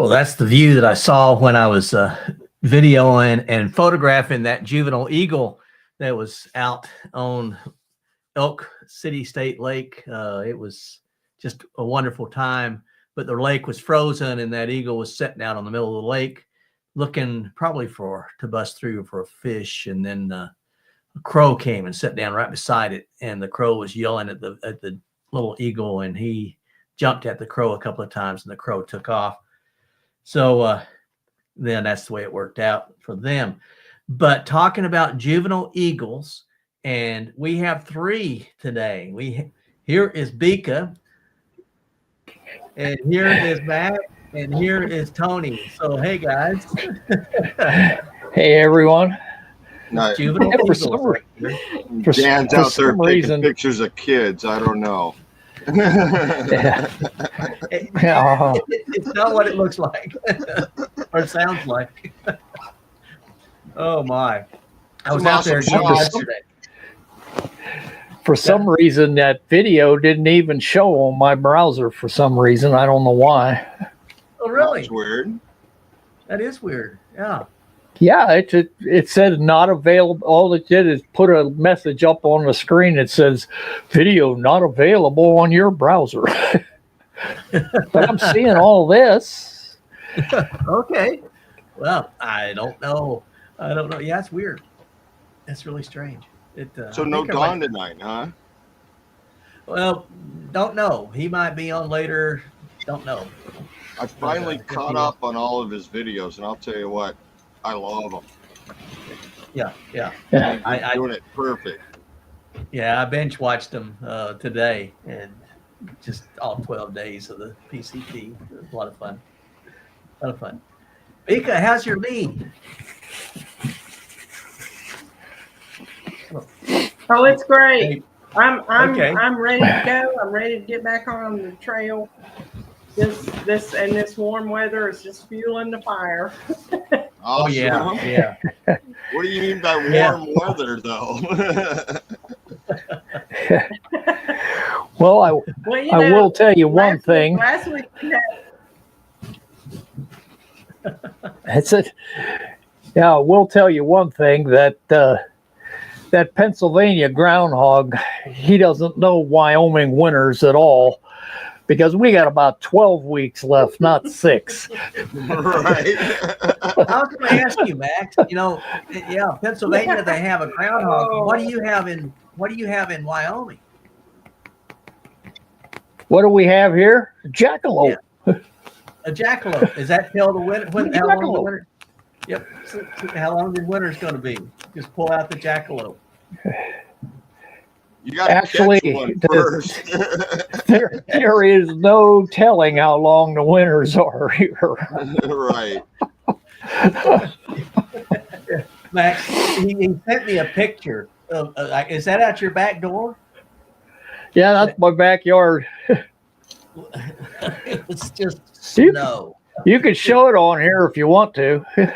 Well, that's the view that I saw when I was videoing and photographing that juvenile eagle that was out on Elk City State Lake. It was just a wonderful time, but the lake was frozen and that eagle was sitting out on the middle of the lake looking probably to bust through for a fish. And then a crow came and sat down right beside it. And the crow was yelling at the little eagle, and he jumped at the crow a couple of times and the crow took off. So then that's the way it worked out for them. But talking about juvenile eagles, and we have 3 today. Here is Bika, and here is Matt, and here is Tony. So hey guys. Hey everyone. Nice. Juvenile eagles. Dan's out there taking pictures of kids. I don't know. It's not what it looks like or sounds like. Oh my. I was out there yesterday. For some reason, that video didn't even show on my browser for some reason. I don't know why. Oh, really? That's weird. That is weird. Yeah. Yeah, it said not available. All it did is put a message up on the screen that says video not available on your browser. But I'm seeing all this. Okay. Well, I don't know. Yeah, it's weird. That's really strange. So no Dawn tonight, huh? Well, don't know. He might be on later. Don't know. I finally caught up on all of his videos, and I'll tell you what, I love them. Yeah. I'm doing it perfect. Yeah, I bench watched them today, and just all 12 days of the PCT. It was a lot of fun. Bika, how's your knee? Oh, it's great. I'm ready to go. I'm ready to get back on the trail. This warm weather is just fueling the fire. Oh yeah. What do you mean by warm weather, though? Well, I will tell you one thing. Last week we had. That's it. Yeah, I will tell you one thing, that that Pennsylvania groundhog, he doesn't know Wyoming winters at all, because we got about 12 weeks left, not 6. Right. I was going to ask you, Max. Pennsylvania, they have a groundhog. What do you have in Wyoming? What do we have here? Jackalope. Yeah. A jackalope. Is that till the winter? How long the winter? Yep. So how long the winter's going to be? Just pull out the jackalope. You got to catch one first. there is no telling how long the winters are here. Right. Max, he sent me a picture of. Is that out your back door? Yeah, that's my backyard. It's just snow. You can show it on here if you want to. I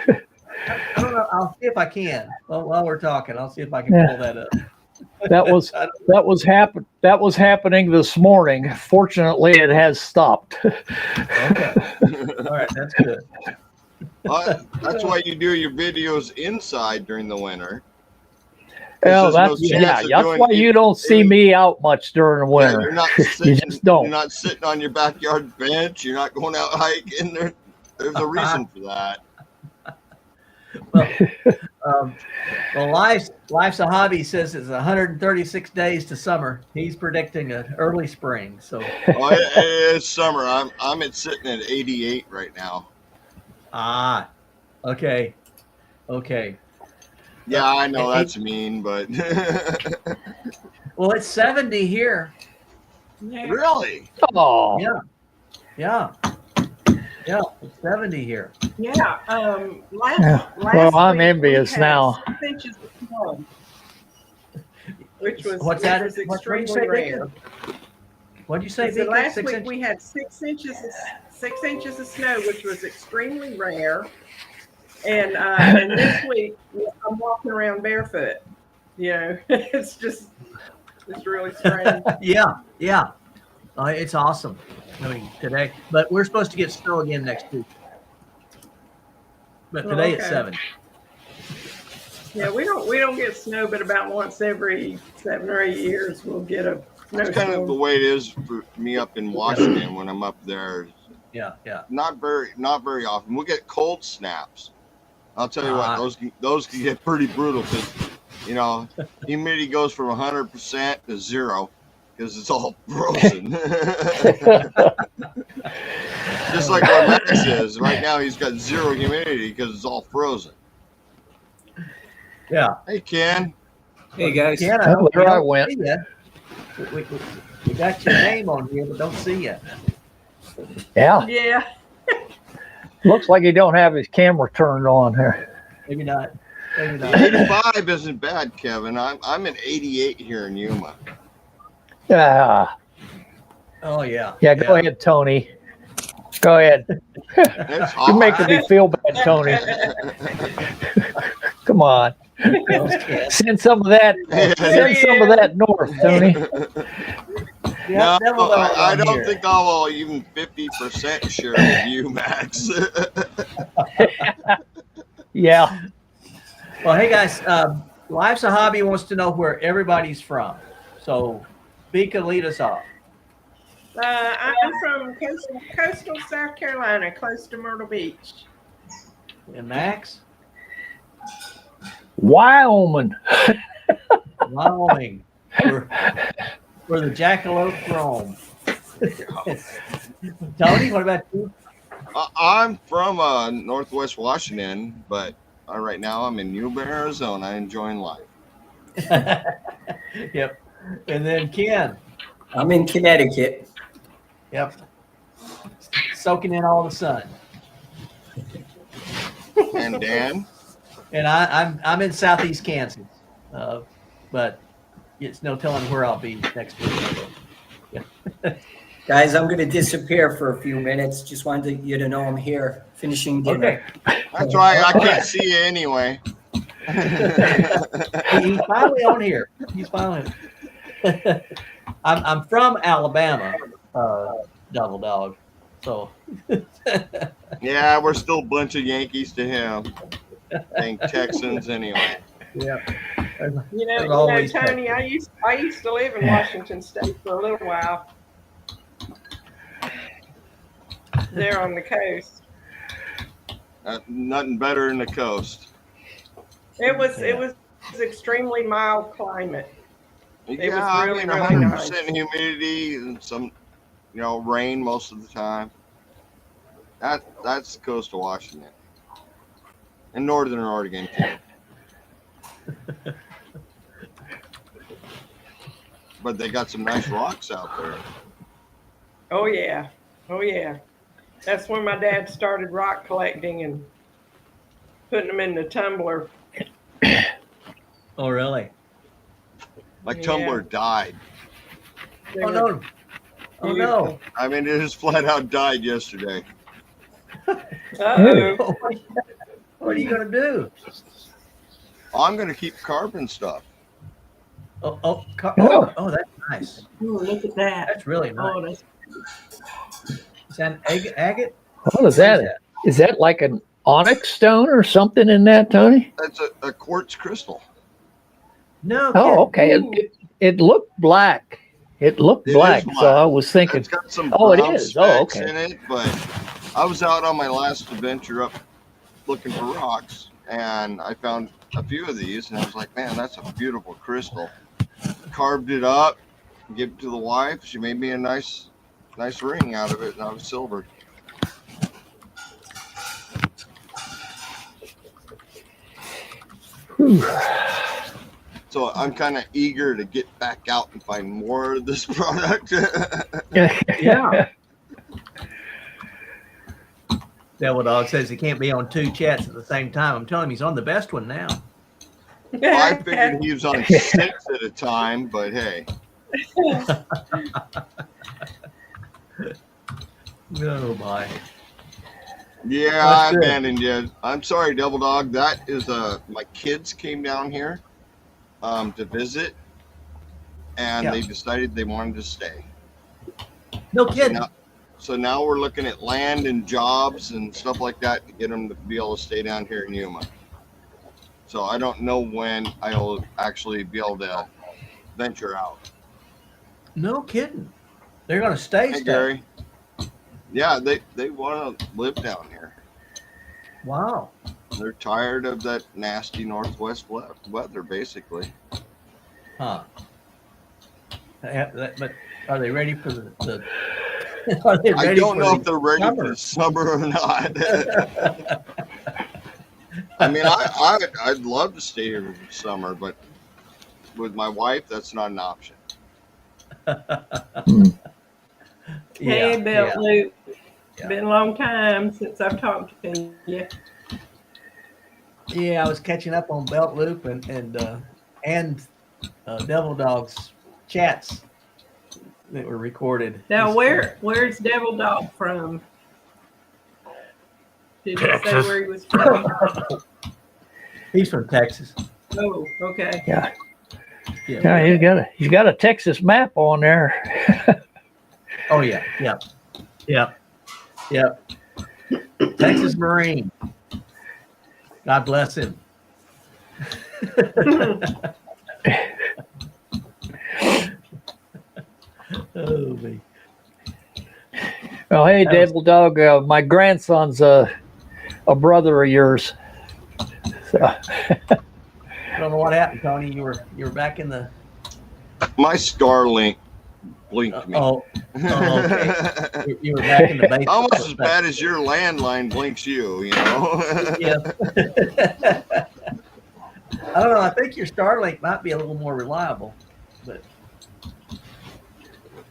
don't know. I'll see if I can. While we're talking, I'll see if I can pull that up. That was happening this morning. Fortunately, it has stopped. Okay. All right, that's good. That's why you do your videos inside during the winter. Well, that's why you don't see me out much during the winter. Yeah, you're not sitting, you just don't. You're not sitting on your backyard bench. You're not going out hiking. There's a reason for that. Well, Life's a Hobby says it's 136 days to summer. He's predicting an early spring. So it's summer. I'm sitting at 88 right now. Ah, okay. Yeah, I know that's mean, but well, it's 70 here. Yeah. Really? Oh, yeah. It's 70 here. Yeah. Well, I'm envious now. 6 inches of snow, which was What's that? Was What'd you extremely say, rare. What'd you say? So last 6 week inches? we had 6 inches of snow, which was extremely rare. And this week I'm walking around barefoot. It's really strange. Yeah. It's awesome. I mean, today, but we're supposed to get snow again next week. but Oh, today it's okay. 70. Yeah, we don't get snow, but about once every 7 or 8 years we'll get a That's kind of the snowstorm. way it is for me up in Washington when I'm up there. Yeah. Not very often. We'll get cold snaps. I'll tell you what, those can get pretty brutal because humidity goes from 100% to 0 because it's all frozen. Just like where Max is right now, he's got 0 humidity because it's all frozen. Yeah. Hey, Ken. Hey guys. Ken, Oh, hope there we I don't went. see ya. We got your name on here, but don't see you. Yeah, Yeah. looks like he don't have his camera turned on here. Maybe not. Maybe The not. 85 isn't bad, Kevin. I'm at 88 here in Yuma. Yeah, Oh yeah. go ahead, Tony. Go ahead. It's hot. You're making me feel bad, Tony. Come on, Those kids. send some of that. Send some of that north, Tony. Yeah, No, devil dog I on don't here. think I'll even 50% share with you, Max. Yeah. Well, hey guys, Life's a Hobby wants to know where everybody's from. So, Bika, lead us off. I'm from coastal South Carolina, close to Myrtle Beach. And Max, Wyoming. Wyoming, where the jackalope roam. Tony, what about you? I'm from Northwest Washington, but right now I'm in Yuma, Arizona, enjoying life. Yep. And then Ken. I'm in Connecticut. Yep. Soaking in all the sun. And Dan? And I'm in southeast Kansas, but it's no telling where I'll be next week. Guys, I'm going to disappear for a few minutes. Just wanted you to know I'm here finishing dinner. Okay. That's right. I can't see you anyway. He's finally on here. He's finally. I'm from Alabama, Double Dog. So. Yeah, we're still a bunch of Yankees to him. Being Texans anyway. Yeah. Tony, I used to live in Washington State for a little while. There on the coast. Nothing better than the coast. It was extremely mild climate. It was Yeah, really, I mean, really 100% nice. humidity and some, rain most of the time. That's the coast of Washington. And northern Oregon too. But they got some nice rocks out there. Oh yeah. That's when my dad started rock collecting and putting them in the tumbler. Oh really? My Yeah. tumbler died. They Oh were no! Oh no! beautiful. I mean, it just flat out died yesterday. Uh-oh. What are you gonna do? I'm going to keep carving stuff. Oh, that's nice. Oh, look at that. That's really nice. Oh, that's Is that an agate? What is that? Is that like an onyx stone or something in that, Tony? That's a quartz crystal. No. Oh, kid. okay. It looked black. It looked It is black. black. So I was thinking, It's got some Oh, it brown is. Oh, specks okay. in it, but I was out on my last adventure up looking for rocks, and I found a few of these, and I was like, man, that's a beautiful crystal. Carved it up, gave it to the wife. She made me a nice ring out of it, and I was silver. So I'm kind of eager to get back out and find more of this product. Yeah. Devil Dog says he can't be on 2 chats at the same time. I'm telling him he's on the best one now. I figured he was on 6 at a time, but hey. Oh my. Yeah, That's I good. abandoned you. I'm sorry, Devil Dog. That is my kids came down here to visit, and Yeah. they decided they wanted to stay. No kidding. Now- So now we're looking at land and jobs and stuff like that to get them to be able to stay down here in Yuma. So I don't know when I'll actually be able to venture out. No kidding. They're going to stay. Hey, Gary. Yeah, they want to live down here. Wow. They're tired of that nasty northwest weather, basically. Huh. But are they ready for the are they I ready don't for know the if they're ready for summer? summer or not. I mean, I'd love to stay here for summer, but with my wife, that's not an option. Hey, Belt Loop. Yeah. Been a long time since I've talked to you. Yeah, I was catching up on Belt Loop and Devil Dog's chats that were recorded. Now, where's Devil Dog from? Did he say where he was from? He's from Texas. Oh, okay. Yeah. Yeah. He's got a Texas map on there. Oh yeah. Yep. Texas Marine. God bless him. Oh, me. Well, hey, Devil Dog, my grandson's a brother of yours. So, I don't know what happened, Tony. You were back in the. My Starlink blinked me. Okay. You were back in the basement. Almost as bad as your landline blinks you, you know? Yeah. I don't know. I think your Starlink might be a little more reliable, but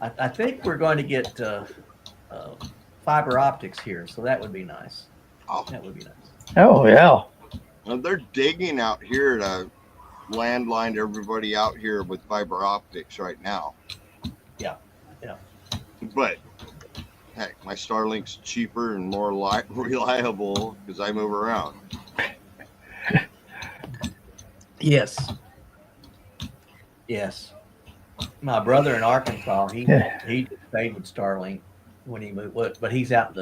I think we're going to get fiber optics here, so that would be nice. Oh. That would be nice. oh, yeah. Well, they're digging out here to landline everybody out here with fiber optics right now. Yeah. But heck, my Starlink's cheaper and more reliable because I move around. Yes. My brother in Arkansas, he stayed with Starlink when he moved, but he's out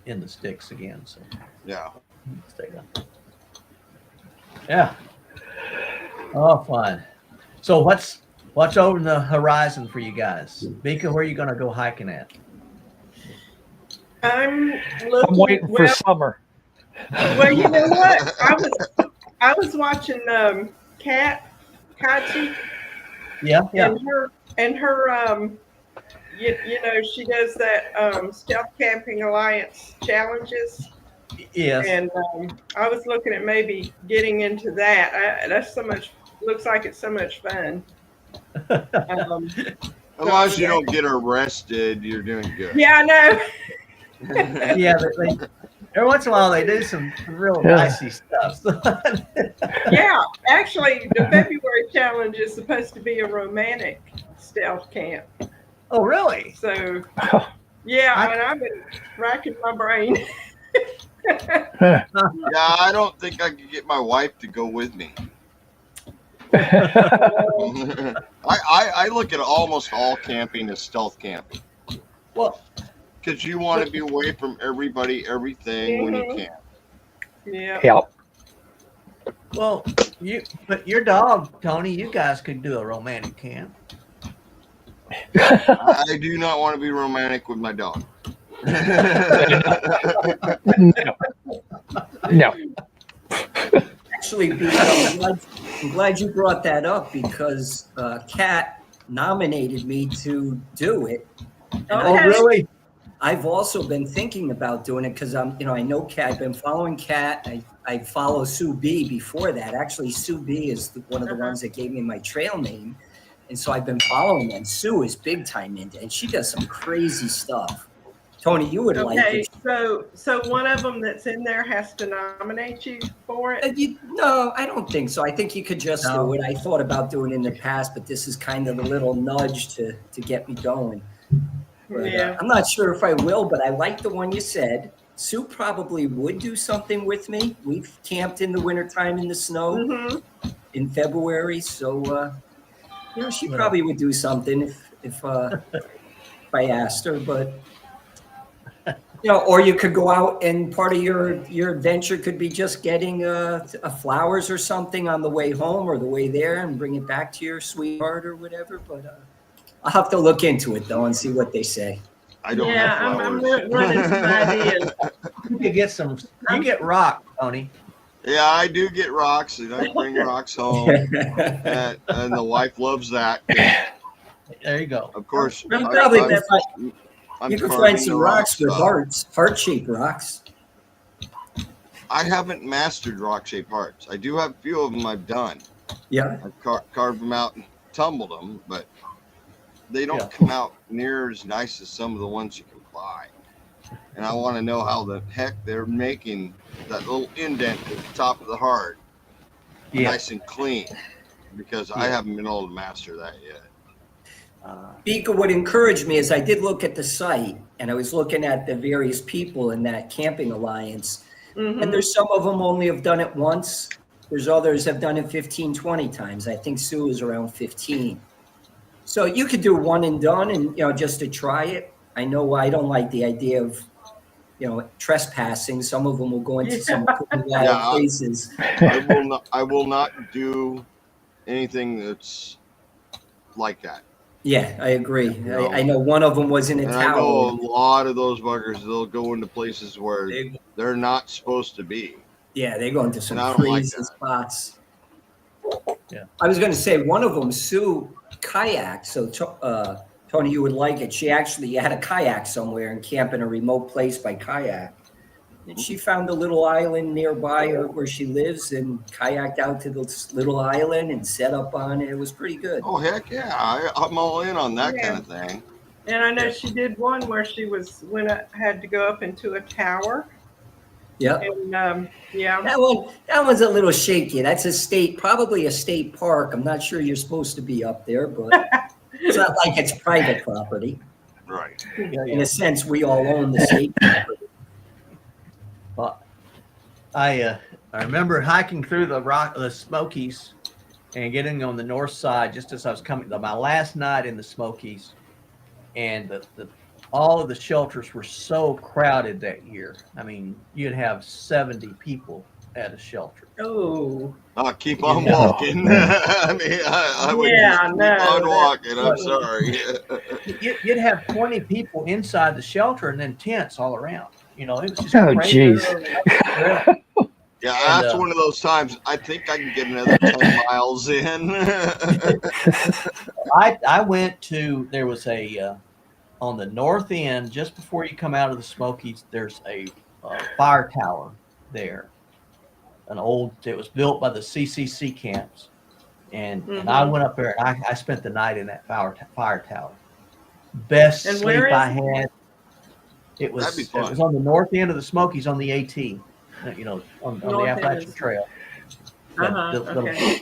in the sticks again, so Yeah. he stayed up. Yeah. Oh, fun. So what's over the horizon for you guys? Bika, where are you going to go hiking at? I'm I'm waiting for summer. Well, you know what? I was watching Kat Kachi. Yeah. And her you know, she does that Stealth Camping Alliance challenges. Yes. And I was looking at maybe getting into that. Looks like it's so much fun. As long as you don't get arrested, you're doing good. Yeah, I know. Yeah, every once in a while they do some real dicey stuff. Yeah, actually, the February challenge is supposed to be a romantic stealth camp. Oh, really? So, yeah, and I've been racking my brain. Yeah, I don't think I could get my wife to go with me. I look at almost all camping as stealth camping. Well, because you want to be away from everybody, everything when you can. Yeah. Yep. Well, but your dog, Tony, you guys could do a romantic camp. I do not want to be romantic with my dog. No. Actually, I'm glad you brought that up because Kat nominated me to do it. And Oh, really? I've also been thinking about doing it because I know Kat. I've been following Kat. I follow Sue B before that. Actually, Sue B is one of the ones that gave me my trail name. And so I've been following them. Sue is big time into it, and she does some crazy stuff. Tony, you would like it. So one of them that's in there has to nominate you for it? No, I don't think so. I think you could just do it. I thought about doing it in the past, but this is kind of a little nudge to get me going. But, Yeah. I'm not sure if I will, but I like the one you said. Sue probably would do something with me. We've camped in the wintertime in the snow in February. So, she probably would do something if I asked her. But You know, or you could go out and part of your adventure could be just getting a flowers or something on the way home or the way there and bring it back to your sweetheart or whatever. But I'll have to look into it though and see what they say. I don't Yeah, have I'm flowers. running some ideas. You could get some. You get rock, Tony. Yeah, I do get rocks, and I bring rocks home, and the wife loves that. There you go. Of course, You I- probably I'm- could find, I'm you could carving find some the rocks with rocks up. heart-shaped rocks. I haven't mastered rock-shaped hearts. I do have a few of them I've done. Yeah. I've carved them out and tumbled them, but they don't Yeah. come out near as nice as some of the ones you can buy. And I want to know how the heck they're making that little indent at the top of the heart Yeah. nice and clean, because I haven't been able to master that yet. Bika, what encouraged me is I did look at the site and I was looking at the various people in that camping alliance. Mhm. And there's some of them only have done it once. There's others have done it 15, 20 times. I think Sue is around 15. So you could do one and done and, you know, just to try it. I know I don't like the idea of, you know, trespassing. Some of them will go into some pretty wild Yeah. places. I will not do anything that's like that. Yeah, I agree. No. I know one of them was in a And I know tower. a lot of those buggers, they'll go into places where they're not supposed to be. Yeah, they go into some And I don't like crazy that. spots. Yeah. I was going to say one of them, Sue, kayaked. So Tony, you would like it. She actually had a kayak somewhere and camp in a remote place by kayak. And she found a little island nearby where she lives and kayaked out to this little island and set up on it. It was pretty good. Oh, heck yeah. I'm all in on that kind of thing. And I know she did one where she had to go up into a tower. Yep. And yeah, That one's a little shaky. That's probably a state park. I'm not sure you're supposed to be up there, but it's not like it's private property. Right. Yeah, In a sense, we all own the state property. Well, I remember hiking through the Smokies and getting on the north side just as I was coming. My last night in the Smokies, and all of the shelters were so crowded that year. I mean, you'd have 70 people at a shelter. oh, Keep on Yeah. walking. I mean, I would Yeah, keep no, on walking. I'm that- sorry. You'd have 20 people inside the shelter and then tents all around. You know, it was just Oh, crazy. jeez. Yeah, And, that's one of those times. I think I can get another 10 miles in. I went to, there was a on the north end, just before you come out of the Smokies, there's a fire tower there. It was built by the CCC camps. And I went up there and I spent the night in that fire tower. Best And sleep where is I it? had. It was That'd be fun. on the north end of the Smokies on the AT, you know, on the North end Appalachian is- Trail. okay.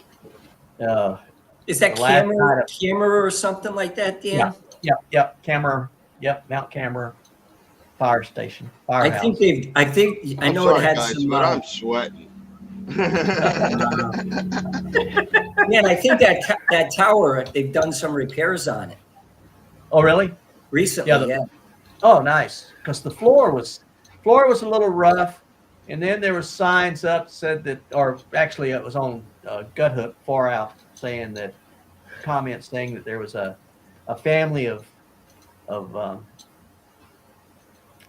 Is that The last camera or something like that, Dan? Yep, Mount Camera Fire Station, I firehouse. think I I'm know sorry, it had guys, some. but I'm sweating. Man, I think that tower, they've done some repairs on it Oh, really? recently. Yeah, Yeah. Oh, nice. Because the floor was a little rough, and then there was signs up said that, or actually it was on Gut Hook far out saying that comments saying that there was a family of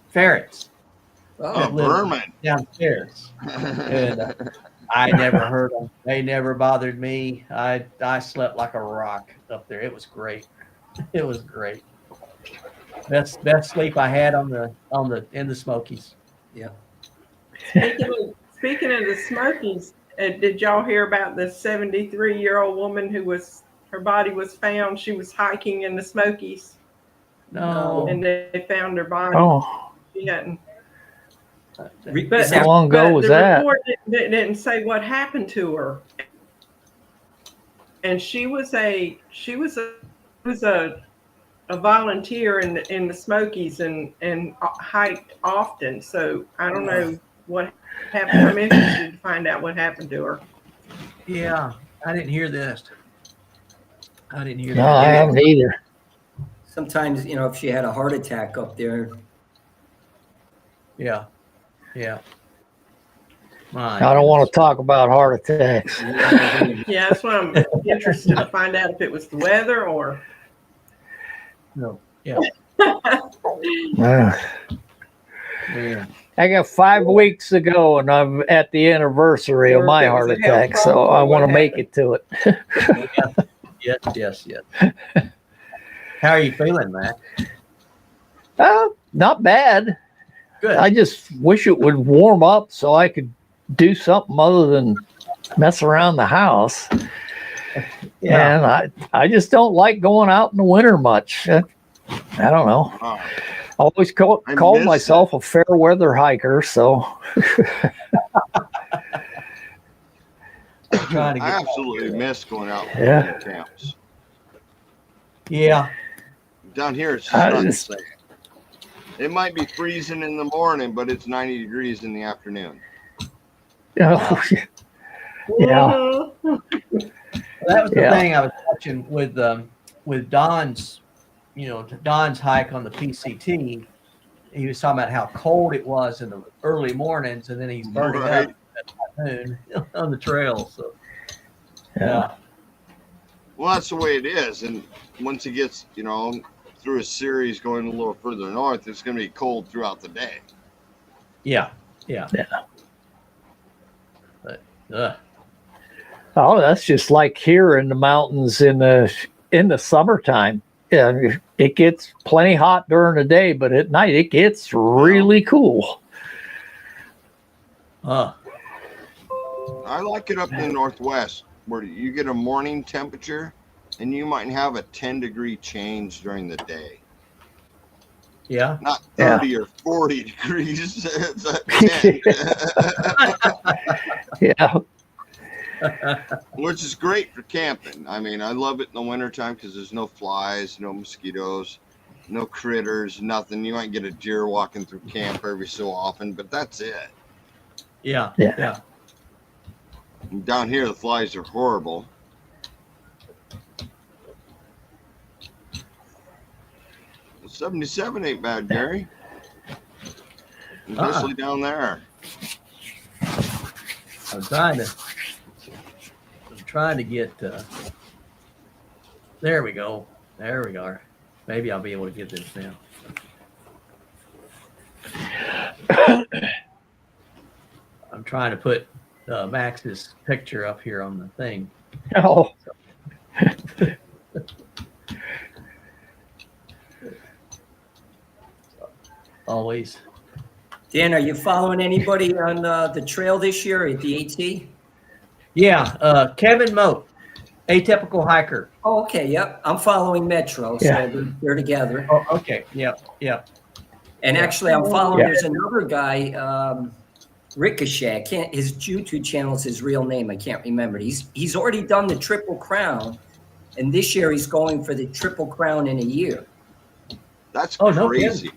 ferrets Oh, live vermin. downstairs, and I never heard them. They never bothered me. I slept like a rock up there. It was great. It was great. Best sleep I had in the Smokies. Yeah. Speaking of the Smokies, did y'all hear about the 73-year-old woman her body was found? She was hiking in the Smokies, No. and they found her body. Oh, She hadn't. Is that- how long ago was the that? report didn't say what happened to her. And she was a volunteer in the Smokies and hiked often. So I don't know what happened. I'm interested to find out what happened to her. Yeah, I didn't hear this. I didn't hear No, I that. haven't either. Sometimes, if she had a heart attack up there, Yeah. Yeah. My I don't want goodness. to talk about heart attacks. Yeah, that's why I'm interested to find out if it was the weather or. No. Yeah. Uh, Yeah. I got 5 weeks to go, and I'm at the anniversary of my Or if it was heart a health attack, so problem, I or want what to make happened. it to it. Yes. Yes. Yes. How are you feeling, Matt? Not bad. Good. I just wish it would warm up so I could do something other than mess around the house. Yeah. And I just don't like going out in the winter much. I don't know. Wow. I always called miss myself a fair weather hiker, so Trying to I get absolutely miss going out for Yeah. winter camps. Yeah. Down here, it's just I not the just- same. It might be freezing in the morning, but it's 90 degrees in the afternoon. you know, yeah. Mhm. That was the Yeah. thing I was watching with Don's, Don's hike on the PCT. He was talking about how cold it was in the early mornings, and then he's burning Right. up at noon on the trail. So Yeah. Well, that's the way it is. And once it gets, through a series going a little further north, it's going to be cold throughout the day. yeah. But Oh, that's just like here in the mountains in the summertime. Yeah, it gets plenty hot during the day, but at night it gets really cool. I like it up in the northwest where you get a morning temperature and you might have a 10-degree change during the day. yeah. Not Yeah. 30 or 40 degrees. It's at 10. Yeah. Which is great for camping. I mean, I love it in the wintertime because there's no flies, no mosquitoes, no critters, nothing. You might get a deer walking through camp every so often, but that's it. Yeah. Yeah. Yeah. And down here, the flies are horrible. Well, 77 ain't bad, Gary. Especially down there. I'm trying to get. There we go. There we are. Maybe I'll be able to get this now. I'm trying to put Max's picture up here on the thing. Oh, Always. Dan, are you following anybody on the trail this year at the AT? Yeah. Kevin Moat, atypical hiker. Oh, okay. Yep. I'm following Metro, so Yeah. they're together. Oh, okay. Yep. Yep. And actually, I'm following. Yeah. There's another guy, Ricochet. I can't. His YouTube channel is his real name. I can't remember. He's already done the Triple Crown, and this year he's going for the Triple Crown in a year. That's Oh, no crazy.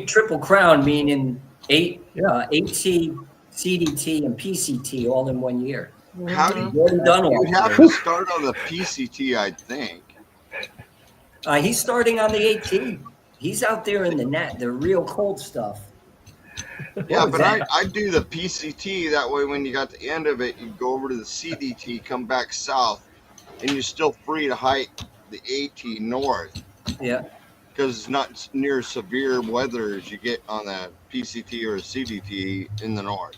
Triple Crown meaning eight Yeah. AT, CDT, and PCT all in 1 year. How do He's already done all. you have to start on the PCT, I think. He's starting on the AT. He's out there in the net, the real cold stuff. Yeah, What was but that? I do the PCT. That way, when you got the end of it, you go over to the CDT, come back south, and you're still free to hike the AT north Yeah. because it's not near severe weather as you get on the PCT or CDT in the north.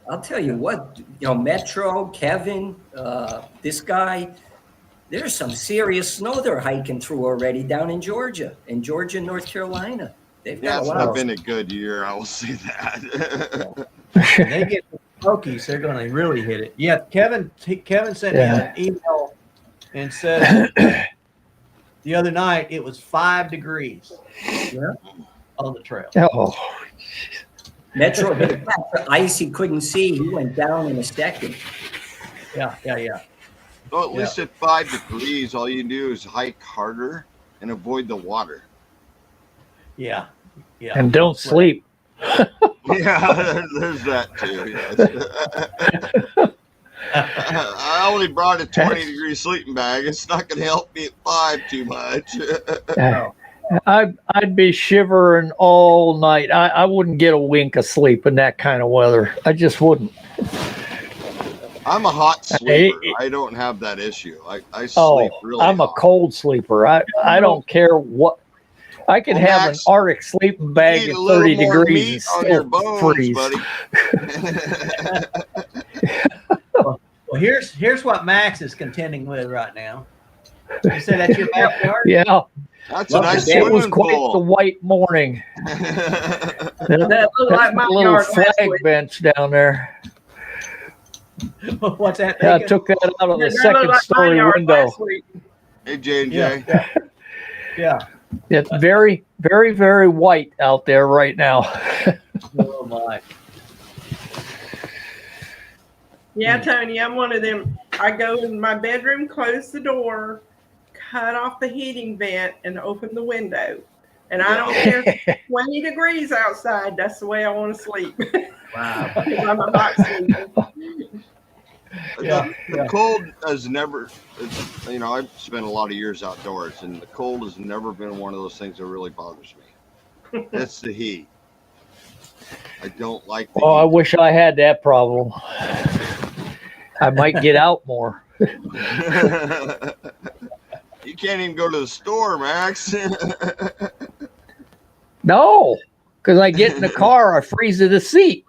I'll tell you what, Metro, Kevin, this guy, there's some serious snow they're hiking through already down in Georgia, North Carolina. They've Yeah, got it's a not lot. been a good year. I will say that. When they get the Smokies, they're going to really hit it. Yeah. Kevin sent me an email and said the other night it was 5 degrees on the trail. oh, Metro hit the ice he couldn't see. He went down in a second. Yeah. Well, at least at 5 degrees, all you do is hike harder and avoid the water. Yeah. and don't sleep. Yeah, there's that too. Yes. I only brought a 20-degree sleeping bag. It's not going to help me at 5 too much. I'd be shivering all night. I wouldn't get a wink of sleep in that kind of weather. I just wouldn't. I'm a hot sleeper. I don't have that issue. I sleep really I'm a hot. cold sleeper. I don't care what. I can Well, have Max, an Arctic sleeping bag Need at a little 30 more degrees meat and on your still bones, freeze. buddy. Well, here's what Max is contending with right now. You said that's your backyard? Yeah, That's a Love nice the day. it was swimming quite the pool. white morning. That looked like my little yard last flag week. bench down there. What's that? Yeah, I thinking? took that out of the That looked second like my story yard window. last week. Hey, J&J. Yeah. Yeah. It's very, very, very white out there right now. Oh my. Yeah, Tony, I'm one of them. I go in my bedroom, close the door, cut off the heating vent, and open the window. And I don't care if it's 20 degrees outside. That's the way I want to sleep. Wow. Because I'm a hot sleeper. The cold has never, I've spent a lot of years outdoors, and the cold has never been one of those things that really bothers me. It's the heat. I don't like the Oh, I heat. wish I had that problem. I might get out more. You can't even go to the store, Max. No, because I get in the car, I freeze to the seat.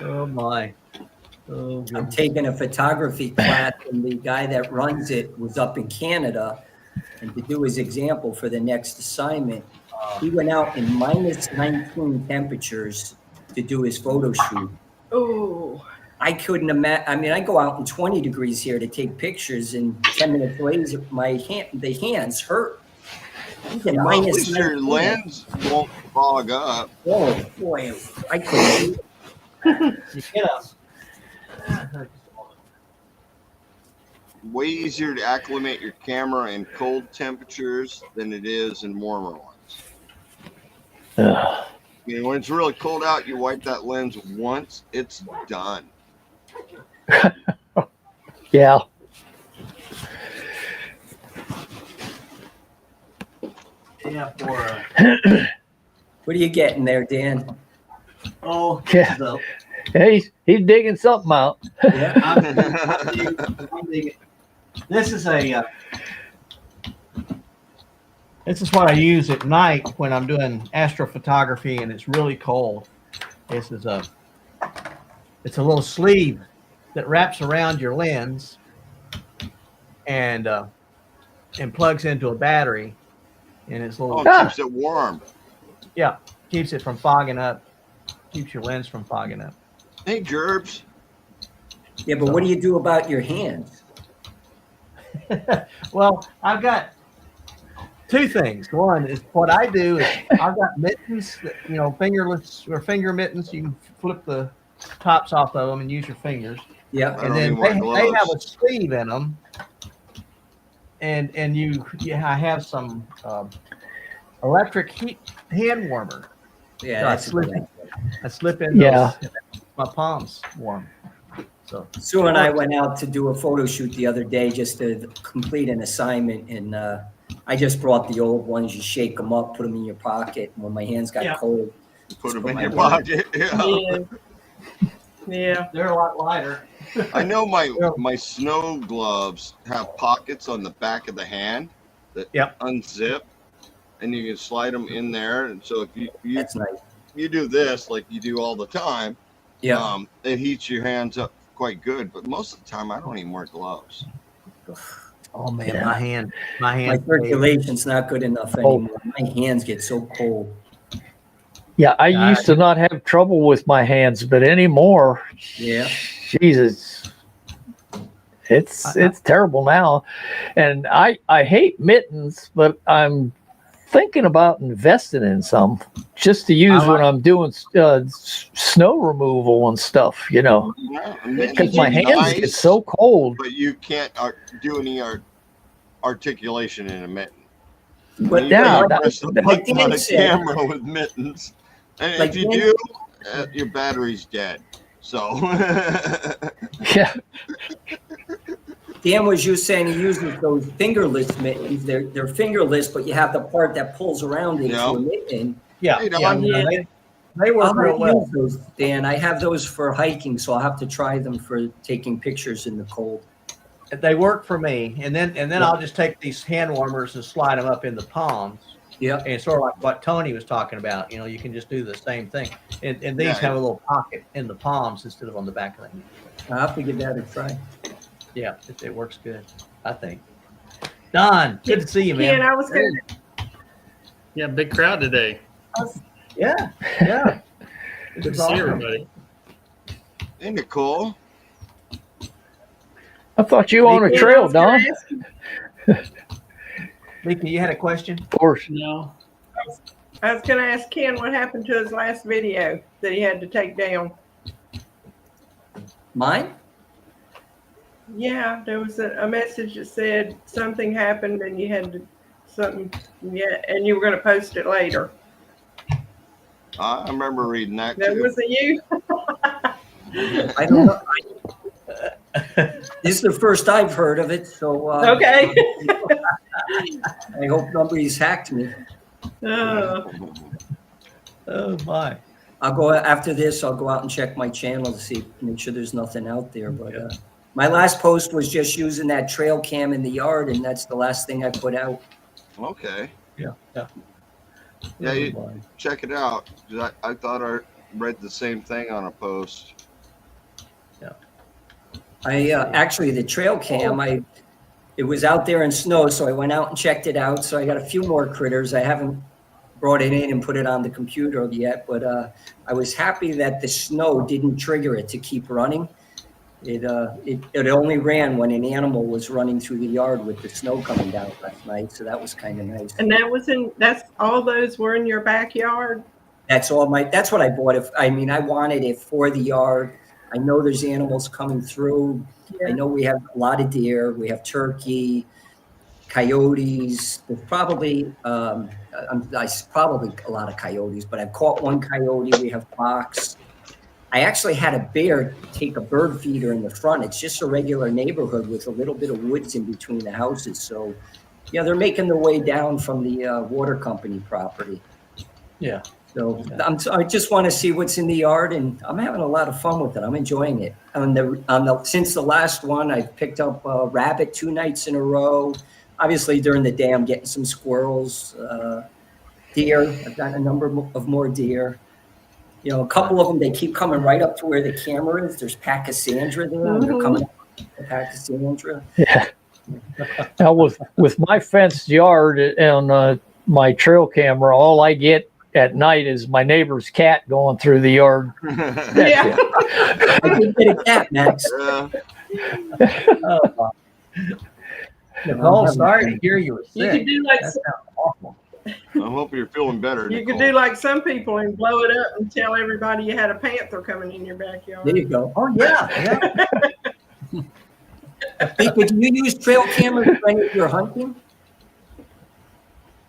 Oh my. Oh, I'm taking a photography class, and the guy that runs it was up in Canada. And to do his example for the next assignment, he went out in minus 19 temperatures to do his photo shoot. Oh, I couldn't imagine. I mean, I go out in 20 degrees here to take pictures, and 10 minutes later, the hands hurt. He's at Well, at minus least your 19. lens won't fog up. Oh boy, I couldn't. you get up. Way easier to acclimate your camera in cold temperatures than it is in warmer ones. Ugh. When it's really cold out, you wipe that lens once, it's done. Yeah. Yeah, for What are you getting there, Dan? oh Yeah. so, Hey, he's digging something out. Yeah. I'm digging. This is this is what I use at night when I'm doing astrophotography and it's really cold. It's a little sleeve that wraps around your lens and plugs into a battery, and it's a Oh, little it keeps it warm. keeps it from fogging up, keeps your lens from fogging up. Hey, Gerbs. Yeah, but what do you do about your hands? Well, I've got two things. One is what I do is I've got mittens, that, fingerless or finger mittens. You can flip the tops off of them and use your fingers. Yeah. I And don't then even wear they have gloves. a sleeve in them. And I have some electric heat hand warmer. Yeah, So that's a good idea. I slip in those, Yeah. my palms warm. So Sue and I went out to do a photo shoot the other day just to complete an assignment, and I just brought the old ones. You shake them up, put them in your pocket. When my hands got Yeah. cold, Put them put in my your hand- pocket. Yeah. yeah. Yeah. they're a lot lighter. I know my snow gloves have pockets on the back of the hand that Yep. unzip, and you can slide them in there. And so if you that's nice. do this like you do all the time, Yeah. it heats your hands up quite good. But most of the time, I don't even wear gloves. Oh man, Yeah. my My hand. circulation's not good enough anymore. My hands get so cold. Yeah, I used to not have trouble with my hands, but anymore, Yeah. Jesus, it's terrible now. And I hate mittens, but I'm thinking about investing in some just to use when I'm doing snow removal and stuff, Yeah, because my mittens hands are get nice, so cold. but you can't do any articulation in a mitten. But You yeah, can't that- press the that- button on a Dan said- camera with mittens, and Like if you Dan- do, your battery's dead. So Yeah, Dan was just saying he uses those fingerless mittens. They're fingerless, but you have the part that pulls around into Yeah. a mitten. Yeah, Hey, yeah, Don. no, they work I'll real well. use those, Dan. I have those for hiking, so I'll have to try them for taking pictures in the cold. They work for me, and then I'll just take these hand warmers and slide them up in the palms, Yeah. and sort of like what Tony was talking about. You know, you can just do the same thing, and these Yeah. have a little pocket in the palms instead of on the back of them. I'll have to give that a try. Yeah, it works good, I think. Don, good to see you, Ken, man. I was going to Yeah, big crowd today. Yeah, yeah. Good to It's see awesome. everybody. Ain't it cool? I thought you were on a Ken, I trail, was gonna Don. ask you- Of Mika, you had a question? course. No. I was going to ask Ken what happened to his last video that he had to take down. Mine? Yeah, there was a message that said something happened and you had to something. Yeah, and you were going to post it later. I remember reading that That too. was it you? I don't know. This is the first I've heard of it, so Okay. I hope nobody's hacked me. Oh my. I'll go after this. I'll go out and check my channel to see, make sure there's nothing out there. But my last post was just using that trail cam in the yard, and that's the last thing I put out. Okay. Yeah, yeah. Yeah, you- Oh, my. Check it out. 'Cause I thought I read the same thing on a post. I actually the trail cam. It was out there in snow, so I went out and checked it out. So I got a few more critters. I haven't brought it in and put it on the computer yet, but I was happy that the snow didn't trigger it to keep running. It only ran when an animal was running through the yard with the snow coming down last night, so that was kind of nice. And that's all those were in your backyard? That's what I bought. I wanted it for the yard. I know there's animals coming through. I Yeah. know we have a lot of deer. We have turkey, coyotes. There's probably probably a lot of coyotes, but I've caught one coyote. We have fox. I actually had a bear take a bird feeder in the front. It's just a regular neighborhood with a little bit of woods in between the houses. So, yeah, they're making their way down from the water company property. Yeah. So I just want to see what's in the yard, and I'm having a lot of fun with it. I'm enjoying it. Since the last one, I've picked up a rabbit 2 nights in a row. Obviously, during the day, I'm getting some squirrels, deer. I've got a number of more deer. You know, a couple of them, they keep coming right up to where the camera is. There's Pachysandra there. And they're coming up to Pachysandra. Yeah. Now with my fenced yard and my trail camera, all I get at night is my neighbor's cat going through the yard. That's Yeah. it. I did get a cat, Max. Yeah. Oh, Nicole, sorry to hear you were You could sick. do like That sounds awful. I'm hoping you're feeling better. you could Nicole. do like some people and blow it up and tell everybody you had a panther coming in your backyard. There you go. Oh yeah, yeah. Mika, do you use trail cameras for any of your hunting?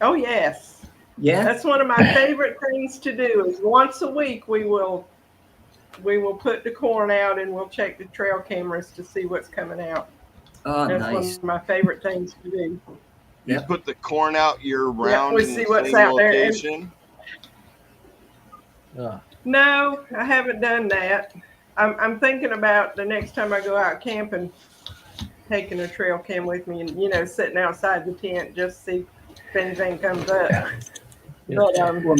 Oh yes. Yeah. That's one of my favorite things to do is once a week we will put the corn out and we'll check the trail cameras to see what's coming out. Oh, That's one nice. of my favorite things to do. You Yeah. put the corn out year round we in see the what's same out there, and- location. No, I haven't done that. I'm thinking about the next time I go out camping, taking a trail cam with me and sitting outside the tent just to see if anything comes up. But Well,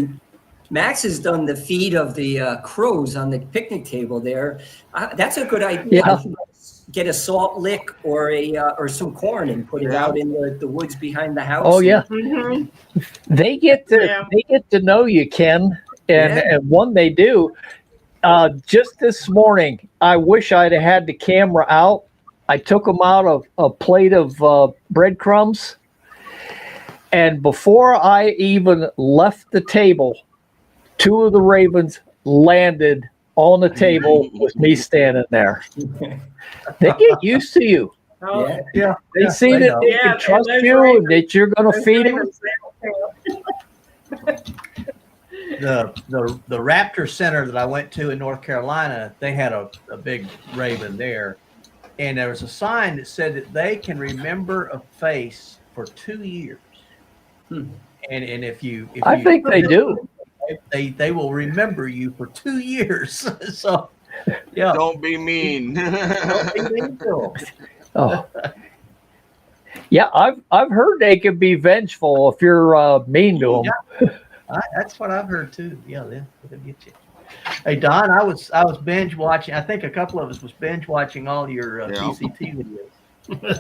Max has done the feed of the crows on the picnic table there. That's a good idea. Yeah. I should get a salt lick or some corn and put it out in the woods behind the house. Oh yeah, mhm. they get to know you, Ken, and Yeah. and when they do, just this morning, I wish I'd have had the camera out. I took them out of a plate of breadcrumbs, and before I even left the table, 2 of the ravens landed on the table with me standing there. They get used to you. Oh, Yeah. Yeah. They see I that know. they Yeah, can and trust those you ravens- and that you're going to those feed them. ravens, they don't care. The Raptor Center that I went to in North Carolina, they had a big raven there, and there was a sign that said that they can remember a face for 2 years. Hmm. And if you, I think they do. they will remember you for 2 years. So, yeah. Don't be mean. Don't be mean to 'em. Oh. Yeah, I've heard they can be vengeful if you're mean to them. That's what I've heard too. Yeah, they'll get you. Hey Don, I was binge watching. I think a couple of us was binge watching all your PCT videos.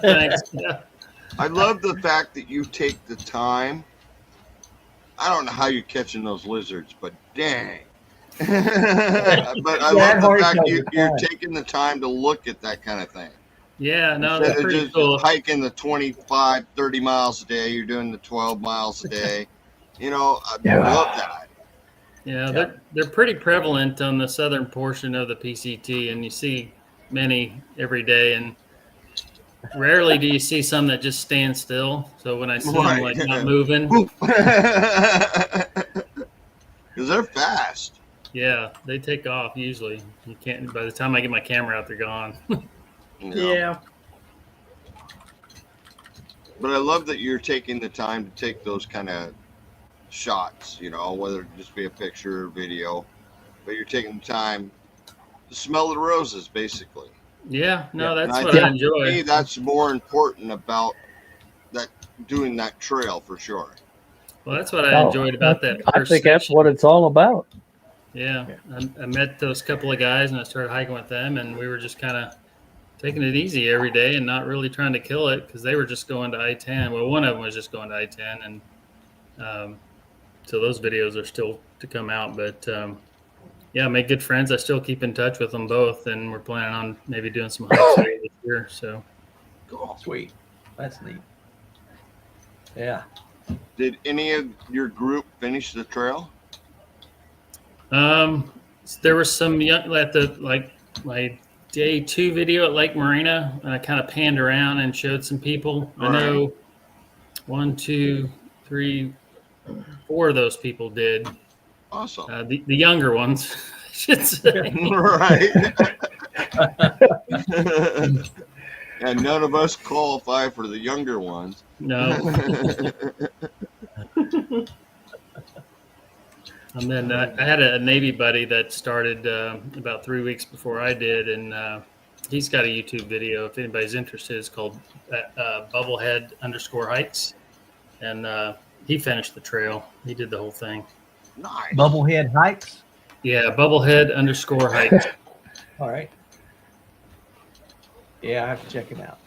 Thanks. Yeah. I love the fact that you take the time. I don't know how you're catching those lizards, but dang. But I love the fact you're taking the time to look at that kind of thing. Yeah, no, Instead that's of pretty just cool. hiking the 25, 30 miles a day, you're doing the 12 miles a day. You know, I love that. Yeah, they're pretty prevalent on the southern portion of the PCT, and you see many every day. And rarely do you see some that just stand still. So when I see them like not moving, because they're fast. yeah, they take off usually. You can't. By the time I get my camera out, they're gone. Yeah. But I love that you're taking the time to take those kind of shots, you know, whether it just be a picture or video, but you're taking the time to smell the roses, basically. Yeah, no, that's And what I To enjoy. me, that's more important about that doing that trail for sure. Well, that's what I enjoyed about that I first think that's session. what it's all about. Yeah, I met those couple of guys and I started hiking with them, and we were just kind of taking it easy every day and not really trying to kill it because they were just going to I-10. Well, one of them was just going to I-10, and so those videos are still to come out. But yeah, I made good friends. I still keep in touch with them both, and we're planning on maybe doing some hikes later this year. So Cool. Sweet, that's neat. Yeah. Did any of your group finish the trail? there was some young at the my day 2 video at Lake Marina. I kind of panned around and showed some people. I know 1, 2, 3, 4 of those people did. Awesome. The younger ones, I should say. Right. And none of us qualify for the younger ones. No. And then I had a Navy buddy that started about 3 weeks before I did, and he's got a YouTube video. If anybody's interested, it's called Bubblehead_hikes, and he finished the trail. He did the whole thing. Nice. Bubblehead hikes. Yeah, Bubblehead_hikes. All right. Yeah, I have to check him out.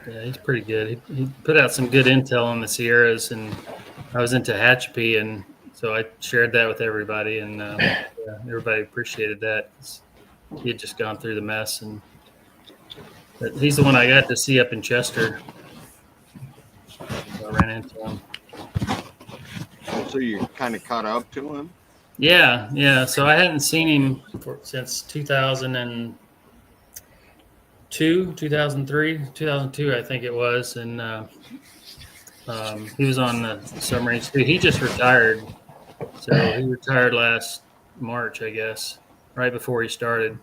Yeah, he's pretty good. He put out some good intel on the Sierras, and I was into Tehachapi, and so I shared that with everybody, and yeah, everybody appreciated that. He had just gone through the mess, and he's the one I got to see up in Chester. So I ran into him. So you kind of caught up to him? Yeah. So I hadn't seen him since 2002, 2003, 2002, I think it was, and he was on the submarines too. He just retired. So he retired last March, I guess, right before he started.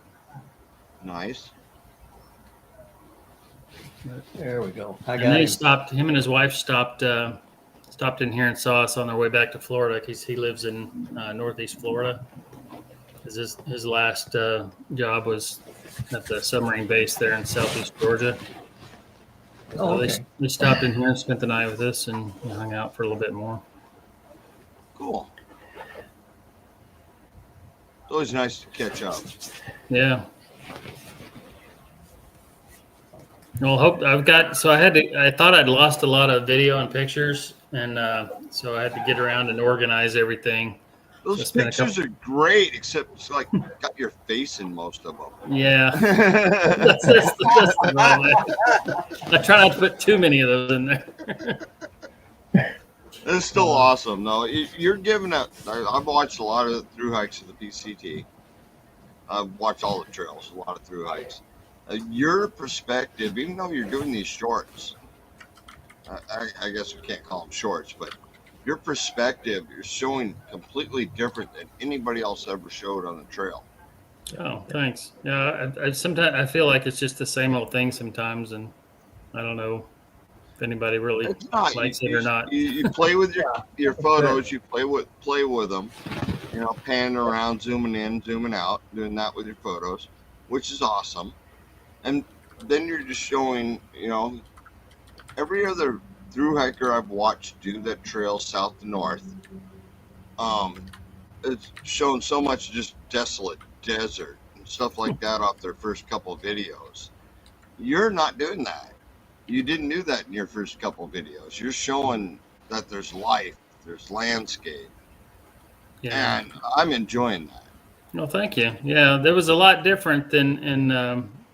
Nice. There we go. I And got then he him. stopped. Him and his wife stopped in here and saw us on their way back to Florida because he lives in Northeast Florida. Because his last job was at the submarine base there in Southeast Georgia. Oh, So okay. they stopped in here and spent the night with us and hung out for a little bit more. Cool. It's always nice to catch up. Yeah. Well, I thought I'd lost a lot of video and pictures, and so I had to get around and organize everything. Those It's been a pictures are great, except it's like got your face in most of them. Yeah. That's the problem. I try not to put too many of those in there. It's still awesome, though. You're giving up. I've watched a lot of the through hikes of the PCT. I've watched all the trails, a lot of through hikes. Your perspective, even though you're doing these shorts, I guess we can't call them shorts, but your perspective, you're showing completely different than anybody else ever showed on the trail. Oh, thanks. Yeah, I sometimes I feel like it's just the same old thing sometimes, and I don't know if anybody really It's not. likes it or not. You play with your photos. You play with them. You know, panning around, zooming in, zooming out, doing that with your photos, which is awesome. And then you're just showing, you know, every other through hiker I've watched do that trail south to north. It's shown so much just desolate desert and stuff like that off their first couple of videos. You're not doing that. You didn't do that in your first couple of videos. You're showing that there's life, there's landscape, Yeah. and I'm enjoying that. No, thank you. Yeah, there was a lot different than in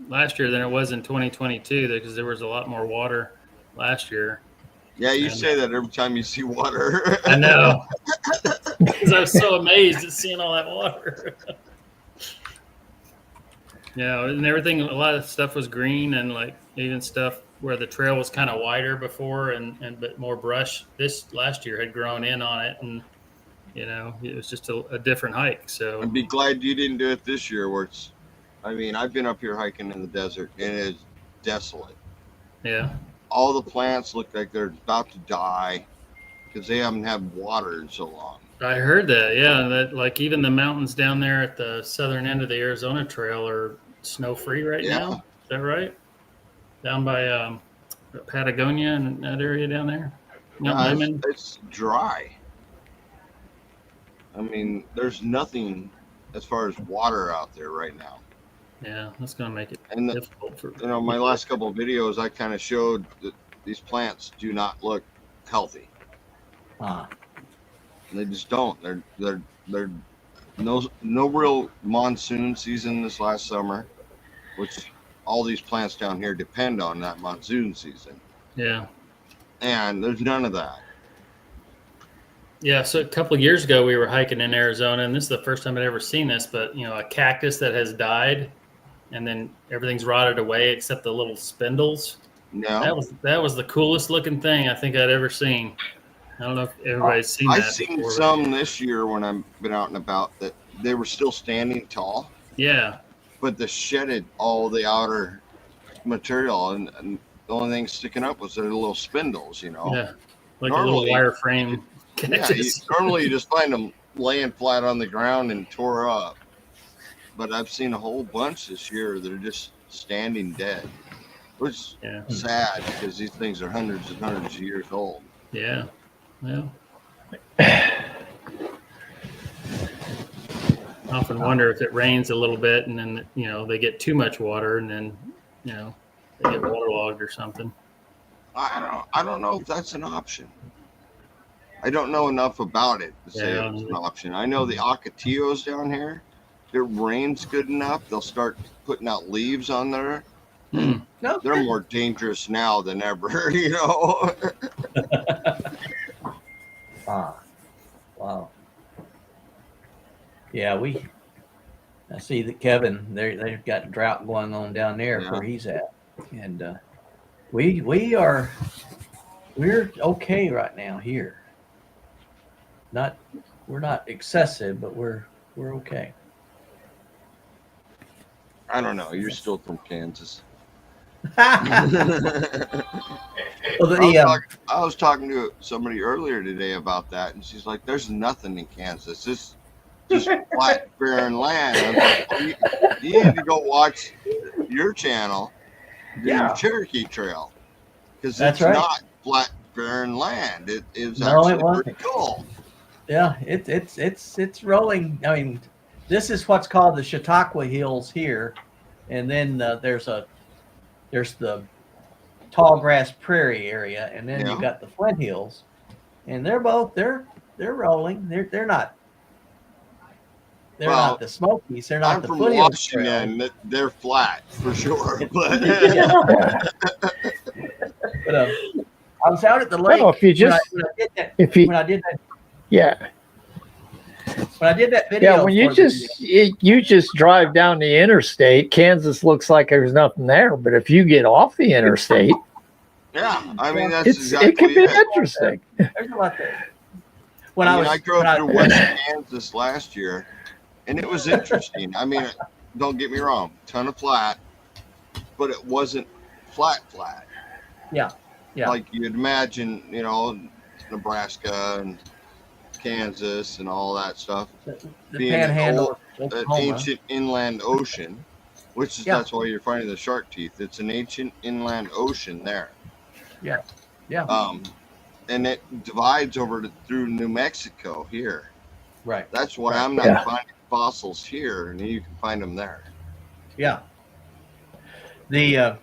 last year than it was in 2022 because there was a lot more water last year. Yeah, you And- say that every time you see water. I know. Because I was so amazed at seeing all that water. Yeah, and everything, a lot of stuff was green, and like even stuff where the trail was kind of wider before and but more brush this last year had grown in on it, and you know, it was just a different hike. So I'd be glad you didn't do it this year where it's, I mean, I've been up here hiking in the desert and it is desolate. yeah. All the plants look like they're about to die because they haven't had water in so long. I heard that, yeah, that like even the mountains down there at the southern end of the Arizona Trail are snow free right Yeah. now. Is that right? Down by Patagonia and that area down there. Mount Yeah, Lemmon. it's dry. I mean, there's nothing as far as water out there right now. Yeah, that's gonna make it And difficult for you know, my last couple of videos, I kind of showed that these plants do not look healthy. Ah, They just don't. They're no real monsoon season this last summer, which all these plants down here depend on that monsoon season, yeah. and there's none of that. Yeah, so a couple of years ago we were hiking in Arizona, and this is the first time I'd ever seen this. But you know, a cactus that has died, and then everything's rotted away except the little spindles. No, That was the coolest looking thing I think I'd ever seen. I don't know if everybody's seen I've that. seen before. some this year when I've been out and about that they were still standing tall, Yeah, but they shedded all the outer material, and the only thing sticking up was their little spindles. You know. yeah, like a Normally- little wireframe Yeah, cactus. normally you just find them laying flat on the ground and tore up. But I've seen a whole bunch this year that are just standing dead, which Yeah, is sad because these things are hundreds and hundreds of years old. yeah, yeah. I often wonder if it rains a little bit and then you know they get too much water and then you know they get waterlogged or something. I don't know if that's an option. I don't know enough about it to say Yeah. it's an option. I know the ocotillos down here, if it rains good enough, they'll start putting out leaves on there. Hmm. no, They're more dangerous now than ever, you know. ah, wow. Yeah, I see that Kevin, they've got drought going on down there Yeah. where he's at, and we're okay right now here. We're not excessive, but we're okay. I don't know. You're still from Kansas. Well, I was talking to somebody earlier today about that, and she's like, "There's nothing in Kansas. It's just flat, barren land." I was like, well, you need to go watch your channel, do Yeah. your Cherokee Trail, because That's it's right. not flat, barren land. It is No, it actually wasn't. pretty cool. yeah, it's rolling. I mean, this is what's called the Chautauqua Hills here, and then there's the tall grass prairie area, and then Yeah. you've got the Flint Hills, and they're rolling. They're not Well, the Smokies. They're not I'm the from foothills trail. Washington. They're flat for sure. But But I was out at the lake Well, if you just when I did that. if you When I did that, yeah when I did that video. yeah when you for the- you just drive down the interstate, Kansas looks like there's nothing there, but if you get off the interstate, yeah, I mean that's it exactly can be it. interesting. there's a lot there. When I drove through West Kansas last year, and it was interesting. I mean, don't get me wrong, ton of flat, but it wasn't flat. Yeah. Like you'd imagine, Nebraska and Kansas and all that stuff The being Panhandle, an Oklahoma. ancient inland ocean, which is Yeah. that's why you're finding the shark teeth. It's an ancient inland ocean there. Yeah. Yeah. And it divides through New Mexico here. Right. That's why Right. I'm not Yeah. finding fossils here, and you can find them there. Yeah. The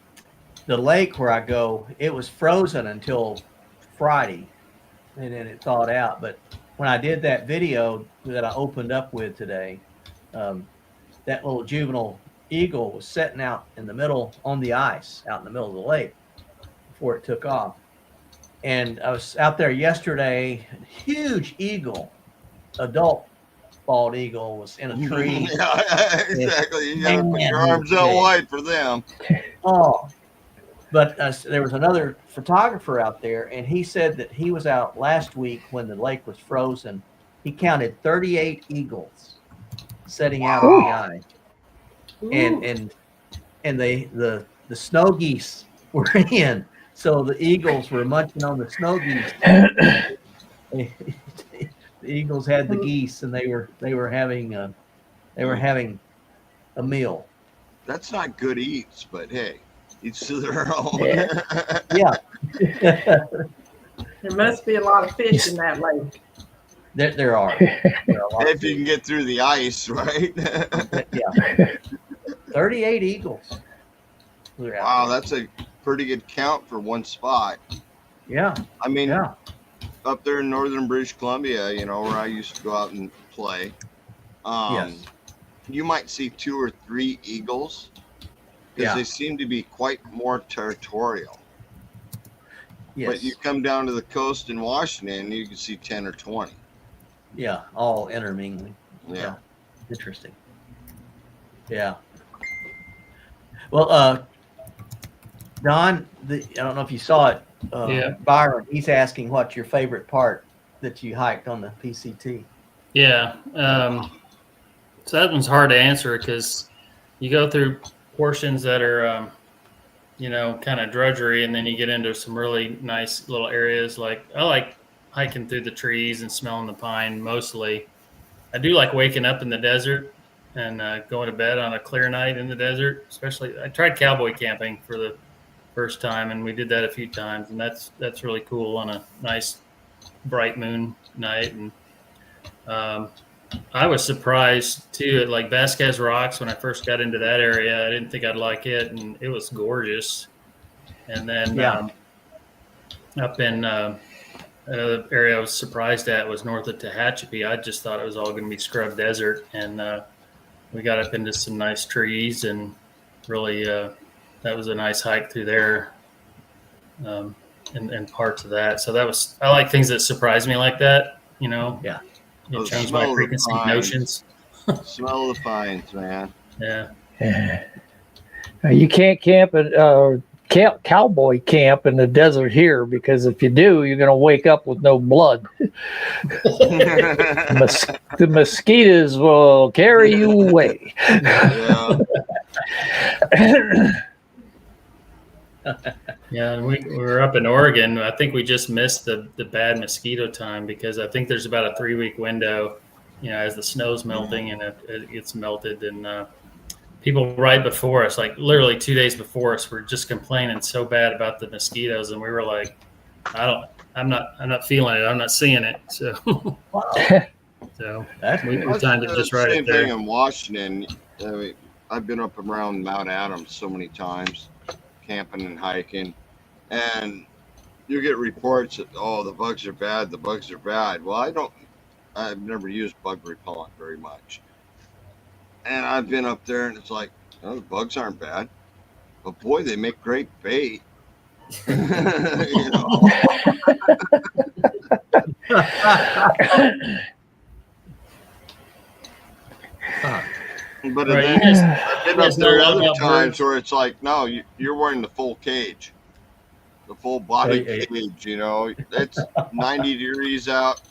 lake where I go, it was frozen until Friday, and then it thawed out. But when I did that video that I opened up with today, that little juvenile eagle was sitting out in the middle on the ice, out in the middle of the lake before it took off. And I was out there yesterday, huge eagle, adult bald eagle was in a tree. Yeah, exactly. You gotta put Man, your arms he was out big. wide for them. Oh, but there was another photographer out there, and he said that he was out last week when the lake was frozen. He counted 38 eagles setting out on the ice, and the snow geese were in. So the eagles were munching on the snow geese. The eagles had the geese, and they were having a meal. That's not good eats, but hey, each to their own. Yeah. There must be a lot of fish in that lake. There are. There are a lot of If you can get through the ice, right? Yeah. 38 eagles. Flew out Wow, there. that's a pretty good count for one spot. Yeah. I mean, Yeah. up there in northern British Columbia, where I used to go out and play, Yes. you might see 2 or 3 eagles because Yeah. they seem to be quite more territorial. Yes. But you come down to the coast in Washington, you can see 10 or 20. Yeah. All intermingling. Yeah. Interesting. Yeah. Well, Don, I don't know if you saw it. Yeah. Byron, he's asking what's your favorite part that you hiked on the PCT. Yeah. So that one's hard to answer because you go through portions that are, kind of drudgery, and then you get into some really nice little areas. Like I like hiking through the trees and smelling the pine mostly. I do like waking up in the desert and going to bed on a clear night in the desert. Especially, I tried cowboy camping for the first time, and we did that a few times, and that's really cool on a nice bright moon night. And I was surprised too at like Vasquez Rocks when I first got into that area. I didn't think I'd like it, and it was gorgeous. And then up in another area I was surprised at was north of Tehachapi. I just thought it was all going to be scrub desert, and we got up into some nice trees, and really that was a nice hike through there, and parts of that. So I like things that surprise me like that, Yeah. The change smell my of the preconceived pines. notions. Smell the pines, man. Yeah. You can't camp at cowboy camp in the desert here, because if you do, you're going to wake up with no blood. The mosquitoes will carry you away. Yeah. Yeah, and we were up in Oregon. I think we just missed the bad mosquito time because I think there's about a 3-week window, as the snow's melting and it gets melted. And people right before us, like literally 2 days before us, were just complaining so bad about the mosquitoes, and we were like, I'm not feeling it. I'm not seeing it. So, so That's we good. timed it just right Same up there. thing in Washington. I mean, I've been up around Mount Adams so many times, camping and hiking, and you get reports that, the bugs are bad. The bugs are bad. Well, I've never used bug repellent very much, and I've been up there, and it's like, the bugs aren't bad, but boy, they make great bait. But Right, then you guys- I've been you up guys know there a lot other about times birds. where it's like, no, you're wearing the full cage, the full body Hey. cage. It's 90 degrees out,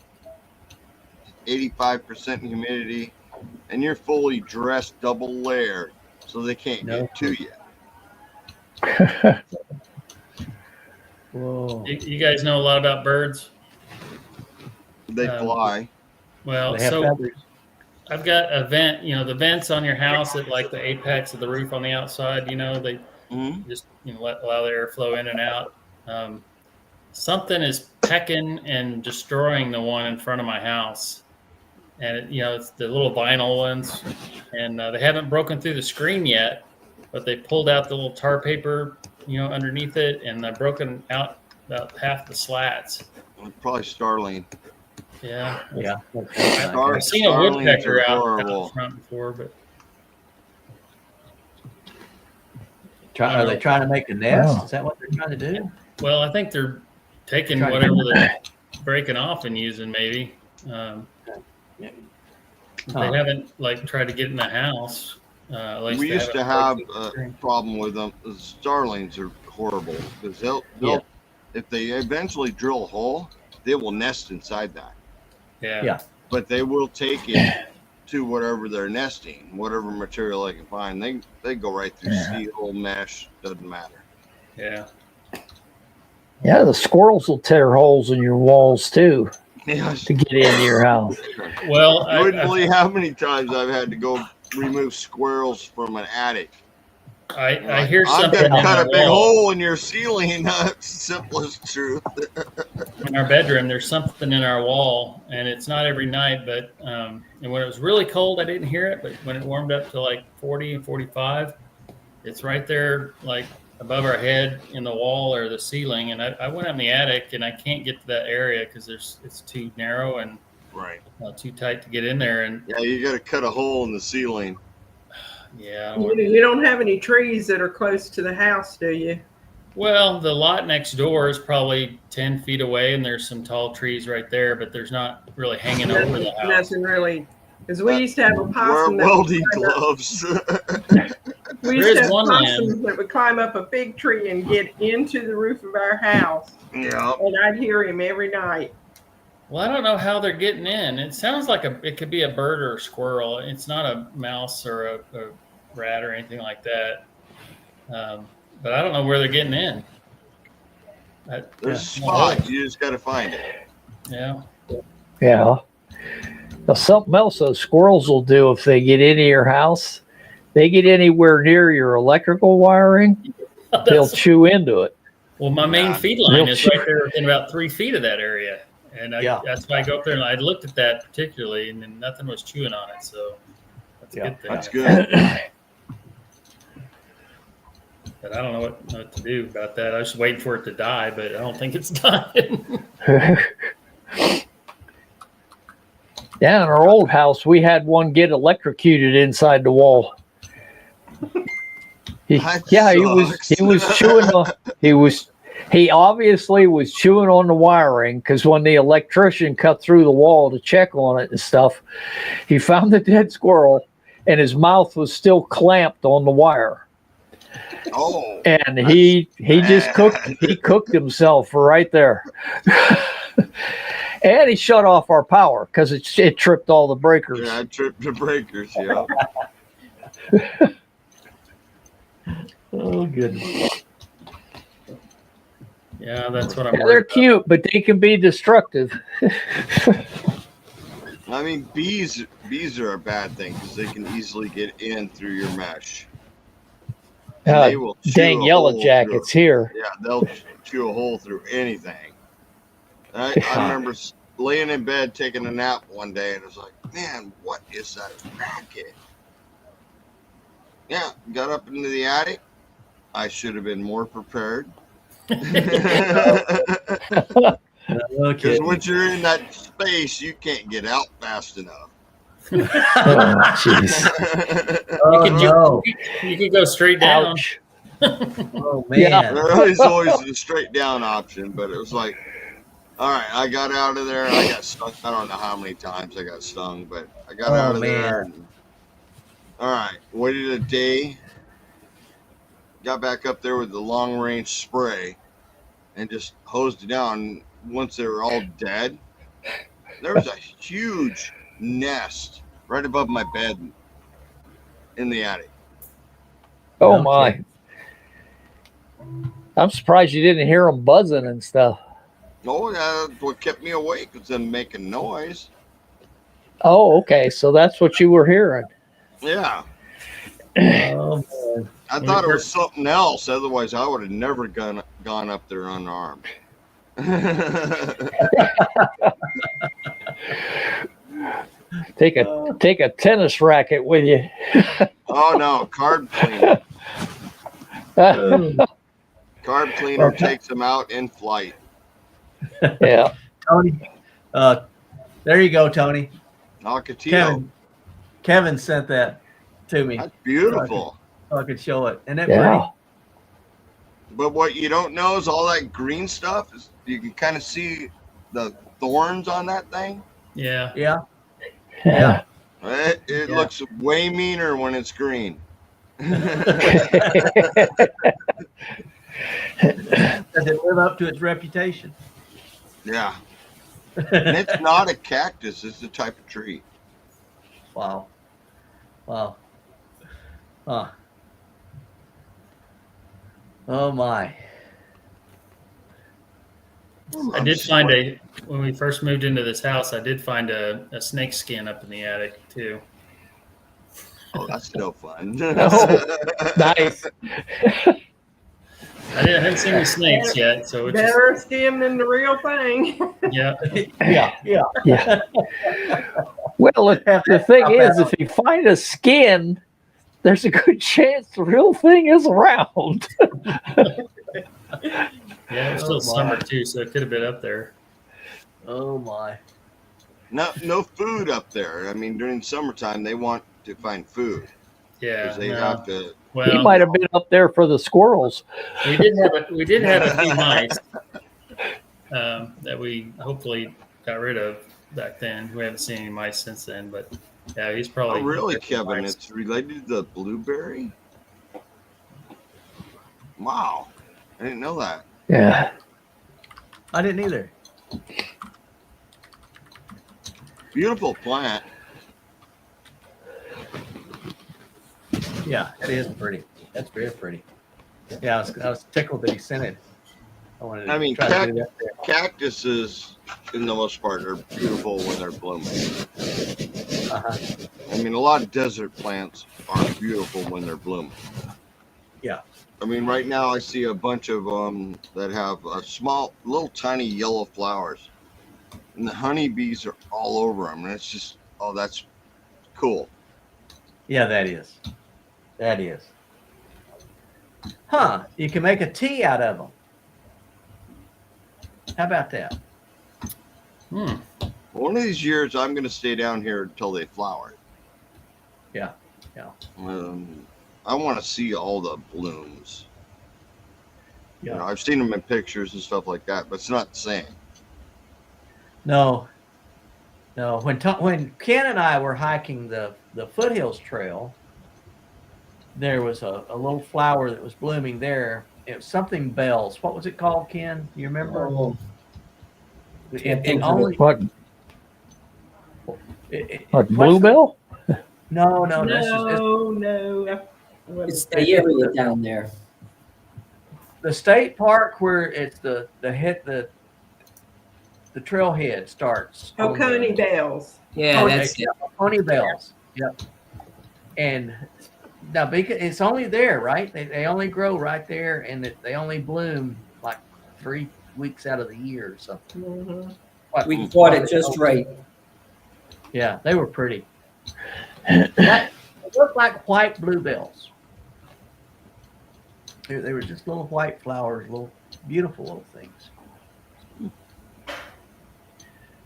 85% humidity, and you're fully dressed, double layered, so they can't No. get to you. Whoa. You guys know a lot about birds. They fly. Well, They have so feathers. I've got a vent. You know, the vents on your house at like the apex of the roof on the outside. You know, they Mhm. just allow the airflow in and out. Something is pecking and destroying the one in front of my house, and it's the little vinyl ones, and they haven't broken through the screen yet, but they pulled out the little tar paper, underneath it, and they've broken out about half the slats. Probably starling. Yeah, Yeah. I've seen a Starlings woodpecker are out horrible. front before, but Are they trying to make a nest? Oh. Is that what they're trying to do? well, I think they're taking Trying to- whatever they're breaking off and using, maybe. Yeah. Uh-huh. They haven't tried to get in the house. At least We they used to haven't have broken the a screen. problem with them. The starlings are horrible because they'll Yeah. if they eventually drill a hole, they will nest inside that. Yeah. Yeah. But they will take it to whatever they're nesting, whatever material they can find. They go right through steel, mesh, doesn't matter. Yeah. Yeah, the squirrels will tear holes in your walls too Yeah, to get into your house. Well, you wouldn't believe how many times I've had to go remove squirrels from an attic. I hear I'm something gonna in cut our a big wall. hole in your ceiling. That's the simplest truth. In our bedroom. There's something in our wall, and it's not every night, but and when it was really cold, I didn't hear it. But when it warmed up to like 40 and 45, it's right there, like above our head in the wall or the ceiling. And I went up in the attic, and I can't get to that area because it's too narrow and Right. too tight to get in there. And Yeah, you got to cut a hole in the ceiling. yeah, You don't have any trees that are close to the house, do you? well, the lot next door is probably 10 feet away, and there's some tall trees right there, but there's not really hanging over the house. Nothing really, because we used to have a Wear possum. that would welding climb up- gloves. We There used is to have one possums that would climb up a big tree and get into the roof of our house, Yeah. and I'd hear him every night. Well, I don't know how they're getting in. It sounds like it could be a bird or a squirrel. It's not a mouse or a rat or anything like that. But I don't know where they're getting in. There's a spot. You just got to find it. Yeah. Yeah. Now, something else those squirrels will do if they get into your house, they get anywhere near your electrical wiring, they'll chew into it. Well, my main Yeah. feed line Real is cheap. right there within about 3 feet of that area. And Yeah. that's why I go up there and I looked at that particularly, and then nothing was chewing on it. So that's a Yeah, good thing. That's good. But I don't know what to do about that. I was just waiting for it to die, but I don't think it's dying. Yeah, in our old house, we had one get electrocuted inside the wall. That He was sucks. chewing he obviously was chewing on the wiring because when the electrician cut through the wall to check on it and stuff, he found the dead squirrel and his mouth was still clamped on the wire. Oh. And he just cooked himself right there. And he shut off our power because it tripped all the breakers. Yeah, I tripped the breakers. Yeah. Oh, goodness. Yeah, that's what I'm Yeah, they're worried about. cute, but they can be destructive. I mean, bees are a bad thing because they can easily get in through your mesh. And they will chew Dang a yellow hole jackets through- here. Yeah, they'll chew a hole through anything. I remember laying in bed taking a nap one day, and I was like, "Man, what is that racket?" Yeah, got up into the attic. I should have been more prepared. Because Okay. once you're in that space, you can't get out fast enough. Oh, jeez. Oh, no. You could go straight down. Ouch. Oh, Yeah. man. There is always a straight down option, but it was like, all right, I got out of there. I got stung. I don't know how many times I got stung, but I got Oh, out of man. there. And, all right, waited a day. Got back up there with the long range spray and just hosed it down. Once they were all dead, there was a huge nest right above my bed in the attic. Oh No my! kidding. I'm surprised you didn't hear them buzzing and stuff. Oh, that's what kept me awake was them making noise. Oh, okay. So that's what you were hearing. Yeah. Oh, man. I We thought it heard- was something else. Otherwise, I would have never gone up there unarmed. Take a tennis racket with you. Oh no, carb cleaner. Carb cleaner takes them out in flight. Yeah. Tony, there you go, Tony. Alcatillo. Kevin sent that to me That's beautiful. so I could show it. Isn't that Yeah. pretty? But what you don't know is all that green stuff is you can kind of see the thorns on that thing. Yeah. Yeah. Yeah. It Yeah. looks way meaner when it's green. Does it live up to its reputation? Yeah. And it's not a cactus, it's a type of tree. Wow. Wow. Huh. Oh my. I did find when we first moved into this house, I did find a snake skin up in the attic too. Oh, that's no fun. Oh, nice. I haven't seen the snakes yet, so it's just, Better skin than the real thing. yeah. Yeah, yeah. Yeah. Well, the thing is, if you find a skin, there's a good chance the real thing is around. Yeah, it was still Oh, summer my. too, so it could have been up there. Oh my. No food up there. I mean, during summertime, they want to find food Yeah. because they no. have to. He Well, might have been up there for the squirrels. we did have a few mice that we hopefully got rid of back then. We haven't seen any mice since then, but yeah, he's Oh, probably. really, Kevin? Mice. It's related to the blueberry? Wow. I didn't know that. Yeah. I didn't either. Beautiful plant. Yeah, it is pretty. That's very pretty. Yeah, I was tickled that he sent it. I wanted to I mean, try to do that there. Cactuses, in the most part, are beautiful when they're blooming. Uh-huh. I mean, a lot of desert plants are beautiful when they're blooming. Yeah. I mean, right now I see a bunch of them that have small, little tiny yellow flowers. And the honeybees are all over them. And it's just, oh, that's cool. Yeah, that is. That is. Huh. You can make a tea out of them. How about that? Hmm. One of these years, I'm going to stay down here until they flower. Yeah, yeah. I want to see all the blooms. Yeah. You know, I've seen them in pictures and stuff like that, but it's not the same. No. No. When Ken and I were hiking the Foothills Trail, there was a little flower that was blooming there. It was something bells. What was it called, Ken? You remember? Oh, It only What? it- What? what's the- Bluebell? No, no, this is No. it's the area down there. the state park where it's the trailhead starts. on the- Oconee Bells. Yeah, Oh, that's yeah, Pony Bells. Yep. And now because it's only there, right? They only grow right there, and they only bloom like 3 weeks out of the year or something. Mhm. we caught it just right. Yeah, they were pretty. They looked like white bluebells. They were just little white flowers, little beautiful little things.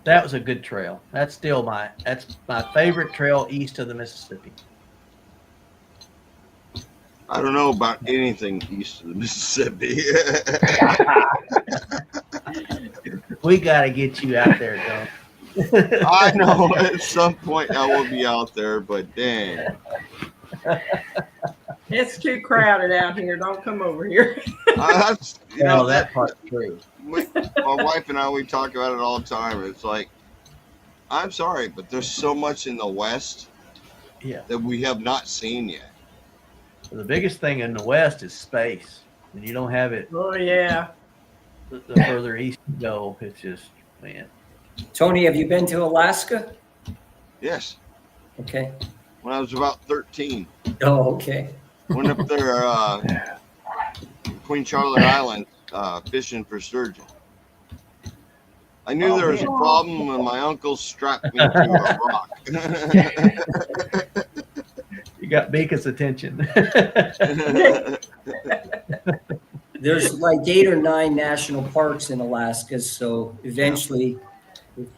That was a good trail. That's my favorite trail east of the Mississippi. I don't know about anything east of the Mississippi. We got to get you out there, Don. I know at some point I will be out there, but dang. It's too crowded out here. Don't come over here. That's, you No, know, that part's true. my wife and I, we talk about it all the time. It's like, I'm sorry, but there's so much in the West Yeah. that we have not seen yet. The biggest thing in the West is space. And you don't have it Oh yeah. the further east you go. It's just, man. Tony, have you been to Alaska? Yes, Okay. when I was about 13, Oh, okay. went up there, Queen Charlotte Island, fishing for sturgeon. I knew Oh, there was a man. problem when my uncle strapped me to a rock. You got Beacon's attention. There's like 8 or 9 national parks in Alaska. So eventually, if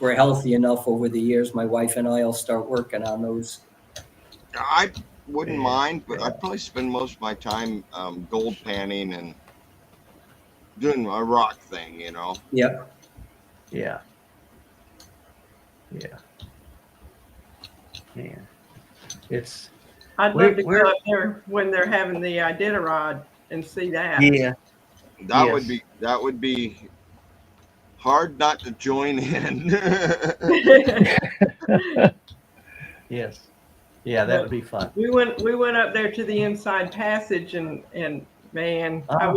we're healthy enough over the years, my wife and I will start working on those. I wouldn't mind, but I'd probably spend most of my time gold panning and doing a rock thing, you know. Yep. Yeah. Yeah. Man. It's I'd We're- love to we're- go up there when they're having the Iditarod and see that. yeah. That Yes. would be hard not to join in. Yes. Yeah, that would be fun. We went up there to the Inside Passage and man, I Oh.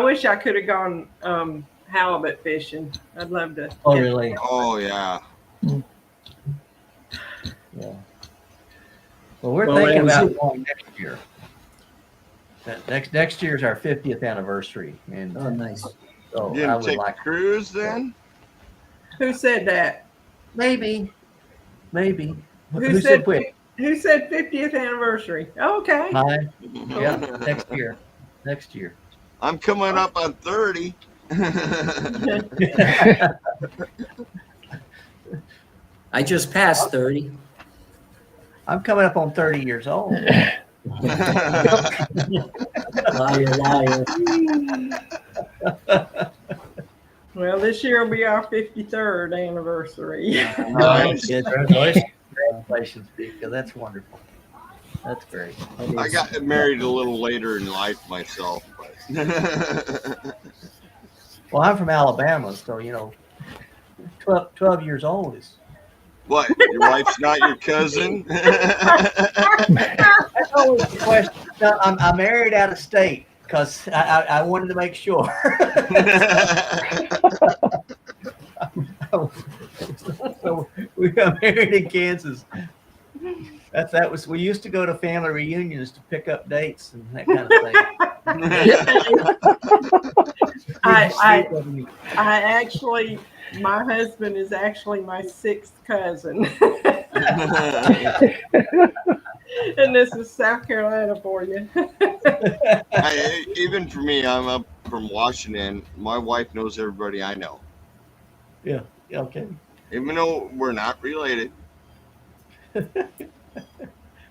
wish I could have gone halibut fishing. I'd love to. Oh, get- really? Oh yeah. Yeah. Well, we're Well, thinking and about you- going next year. Next year's our 50th anniversary, and Oh, nice. so You I gonna would take like a cruise then? Who said that? maybe. Who said which? Who said 50th anniversary? Okay. Mine. Yeah, next year. Next year. I'm coming up on 30. I just passed 30. I'm coming up on 30 years old. Liar, liar. Well, this year will be our 53rd ananniversary. Nice. Yes, Congratulations. Congratulations, Vika. That's wonderful. That's great. I got married a little later in life myself. But Well, I'm from Alabama, so 12 years old is. what? Your wife's not your cousin? That's always the question. No, I'm married out of state because I wanted to make sure. So we got married in Kansas. We used to go to family reunions to pick up dates and that kind of thing. I actually, my husband is actually my 6th cousin. And this is South Carolina for you. Even for me, I'm up from Washington. My wife knows everybody I know, Yeah. Okay. even though we're not related.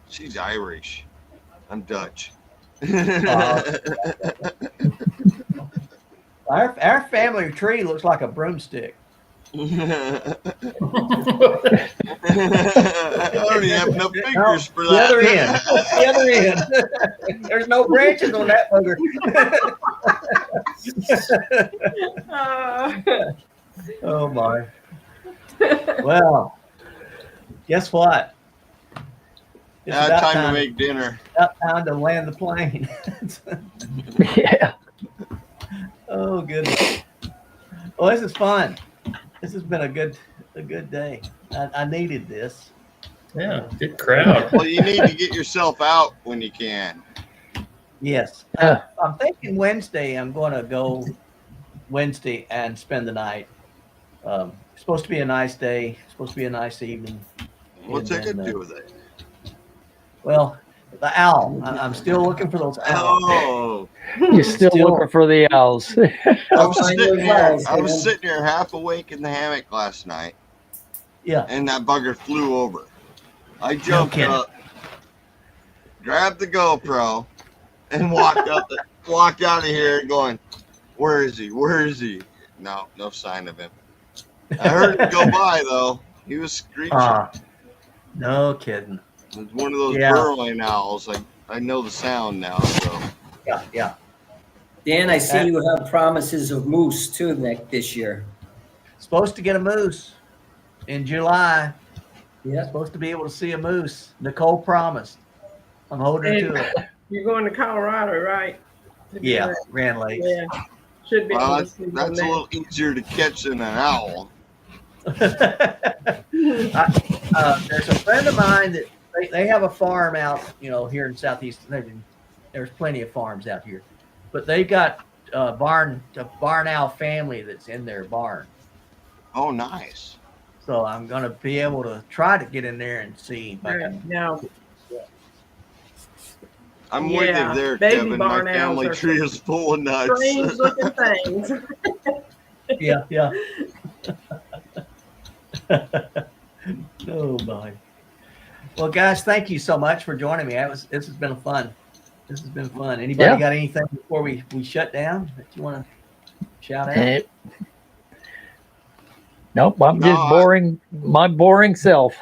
She's Irish. I'm Dutch. Our family tree looks like a broomstick. I don't even have enough fingers for The that. other end. The other end. There's no branches on that bugger. Oh my. Well, guess what? It's Now about time to make dinner. about time to land the plane. Yeah. Oh goodness. Well, this is fun. This has been a good day. I needed this. Yeah, good crowd. Well, you need to get yourself out when you can. Yes. Yeah. I'm thinking Wednesday. I'm going to go Wednesday and spend the night. Supposed to be a nice day. Supposed to be a nice evening. What's And that got then, to do with it? Well, the owl. I'm still looking for those owls. Oh, You're still looking for the owls. I was find sitting those here. owls, I was man. sitting here half awake in the hammock last night, Yeah. and that bugger flew over. I jumped kidding. up, grabbed the GoPro, and walked out of here going, "Where is he? Where is he?" No sign of him. I heard him go by though. He was screeching. No kidding. It was one of those Yeah. burrowing owls. I know the sound now. So Yeah. Dan, I see you have promises of moose too this year. Supposed to get a moose in July. Yeah. Supposed to be able to see a moose. Nicole promised. I'm holding her to it. You're going to Colorado, right? To do Yeah, that. Grand Lakes. Yeah. Should be Well, able to see them that's a there. little easier to catch than an owl. There's a friend of mine that they have a farm out, here in Southeast. There's plenty of farms out here, but they got a barn owl family that's in their barn. Oh, nice. So I'm gonna be able to try to get in there and see if I can. Now, I'm with Yeah, you there, baby Kevin. My barn owls family are tree is full of nuts. strange looking things. Yeah. Oh my. Well, guys, thank you so much for joining me. This has been fun. Anybody Yeah. got anything before we shut down that you want to shout out? Eh, Nope, I'm No, just boring, my boring self.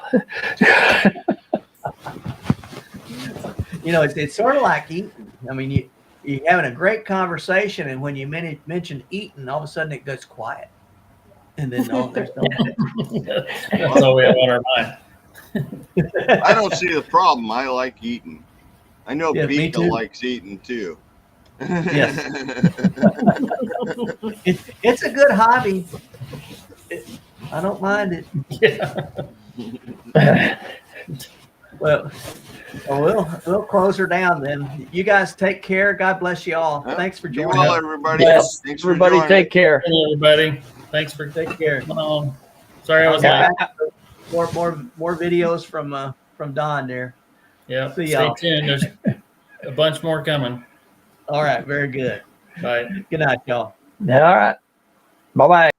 It's sort of like eating. I mean, you're having a great conversation, and when you mention eating, all of a sudden it goes quiet, and then there's no. That's all we have on our mind. I don't see the problem. I like eating. I know Yeah, me Pika too. likes eating too. Yes. It's a good hobby. I don't mind it. Yeah. Well, we'll close her down then. You guys take care. God bless you all. Yeah. Thanks for Be joining well, us. everybody. Yes, Thanks for everybody joining. take care. Hello, everybody. Thanks for Take care. coming on. Sorry I was Okay. late. More videos from Don there. Yeah. See Stay y'all. tuned. There's a bunch more coming. All right, very good. Bye. Good night, y'all. All right. Bye-bye.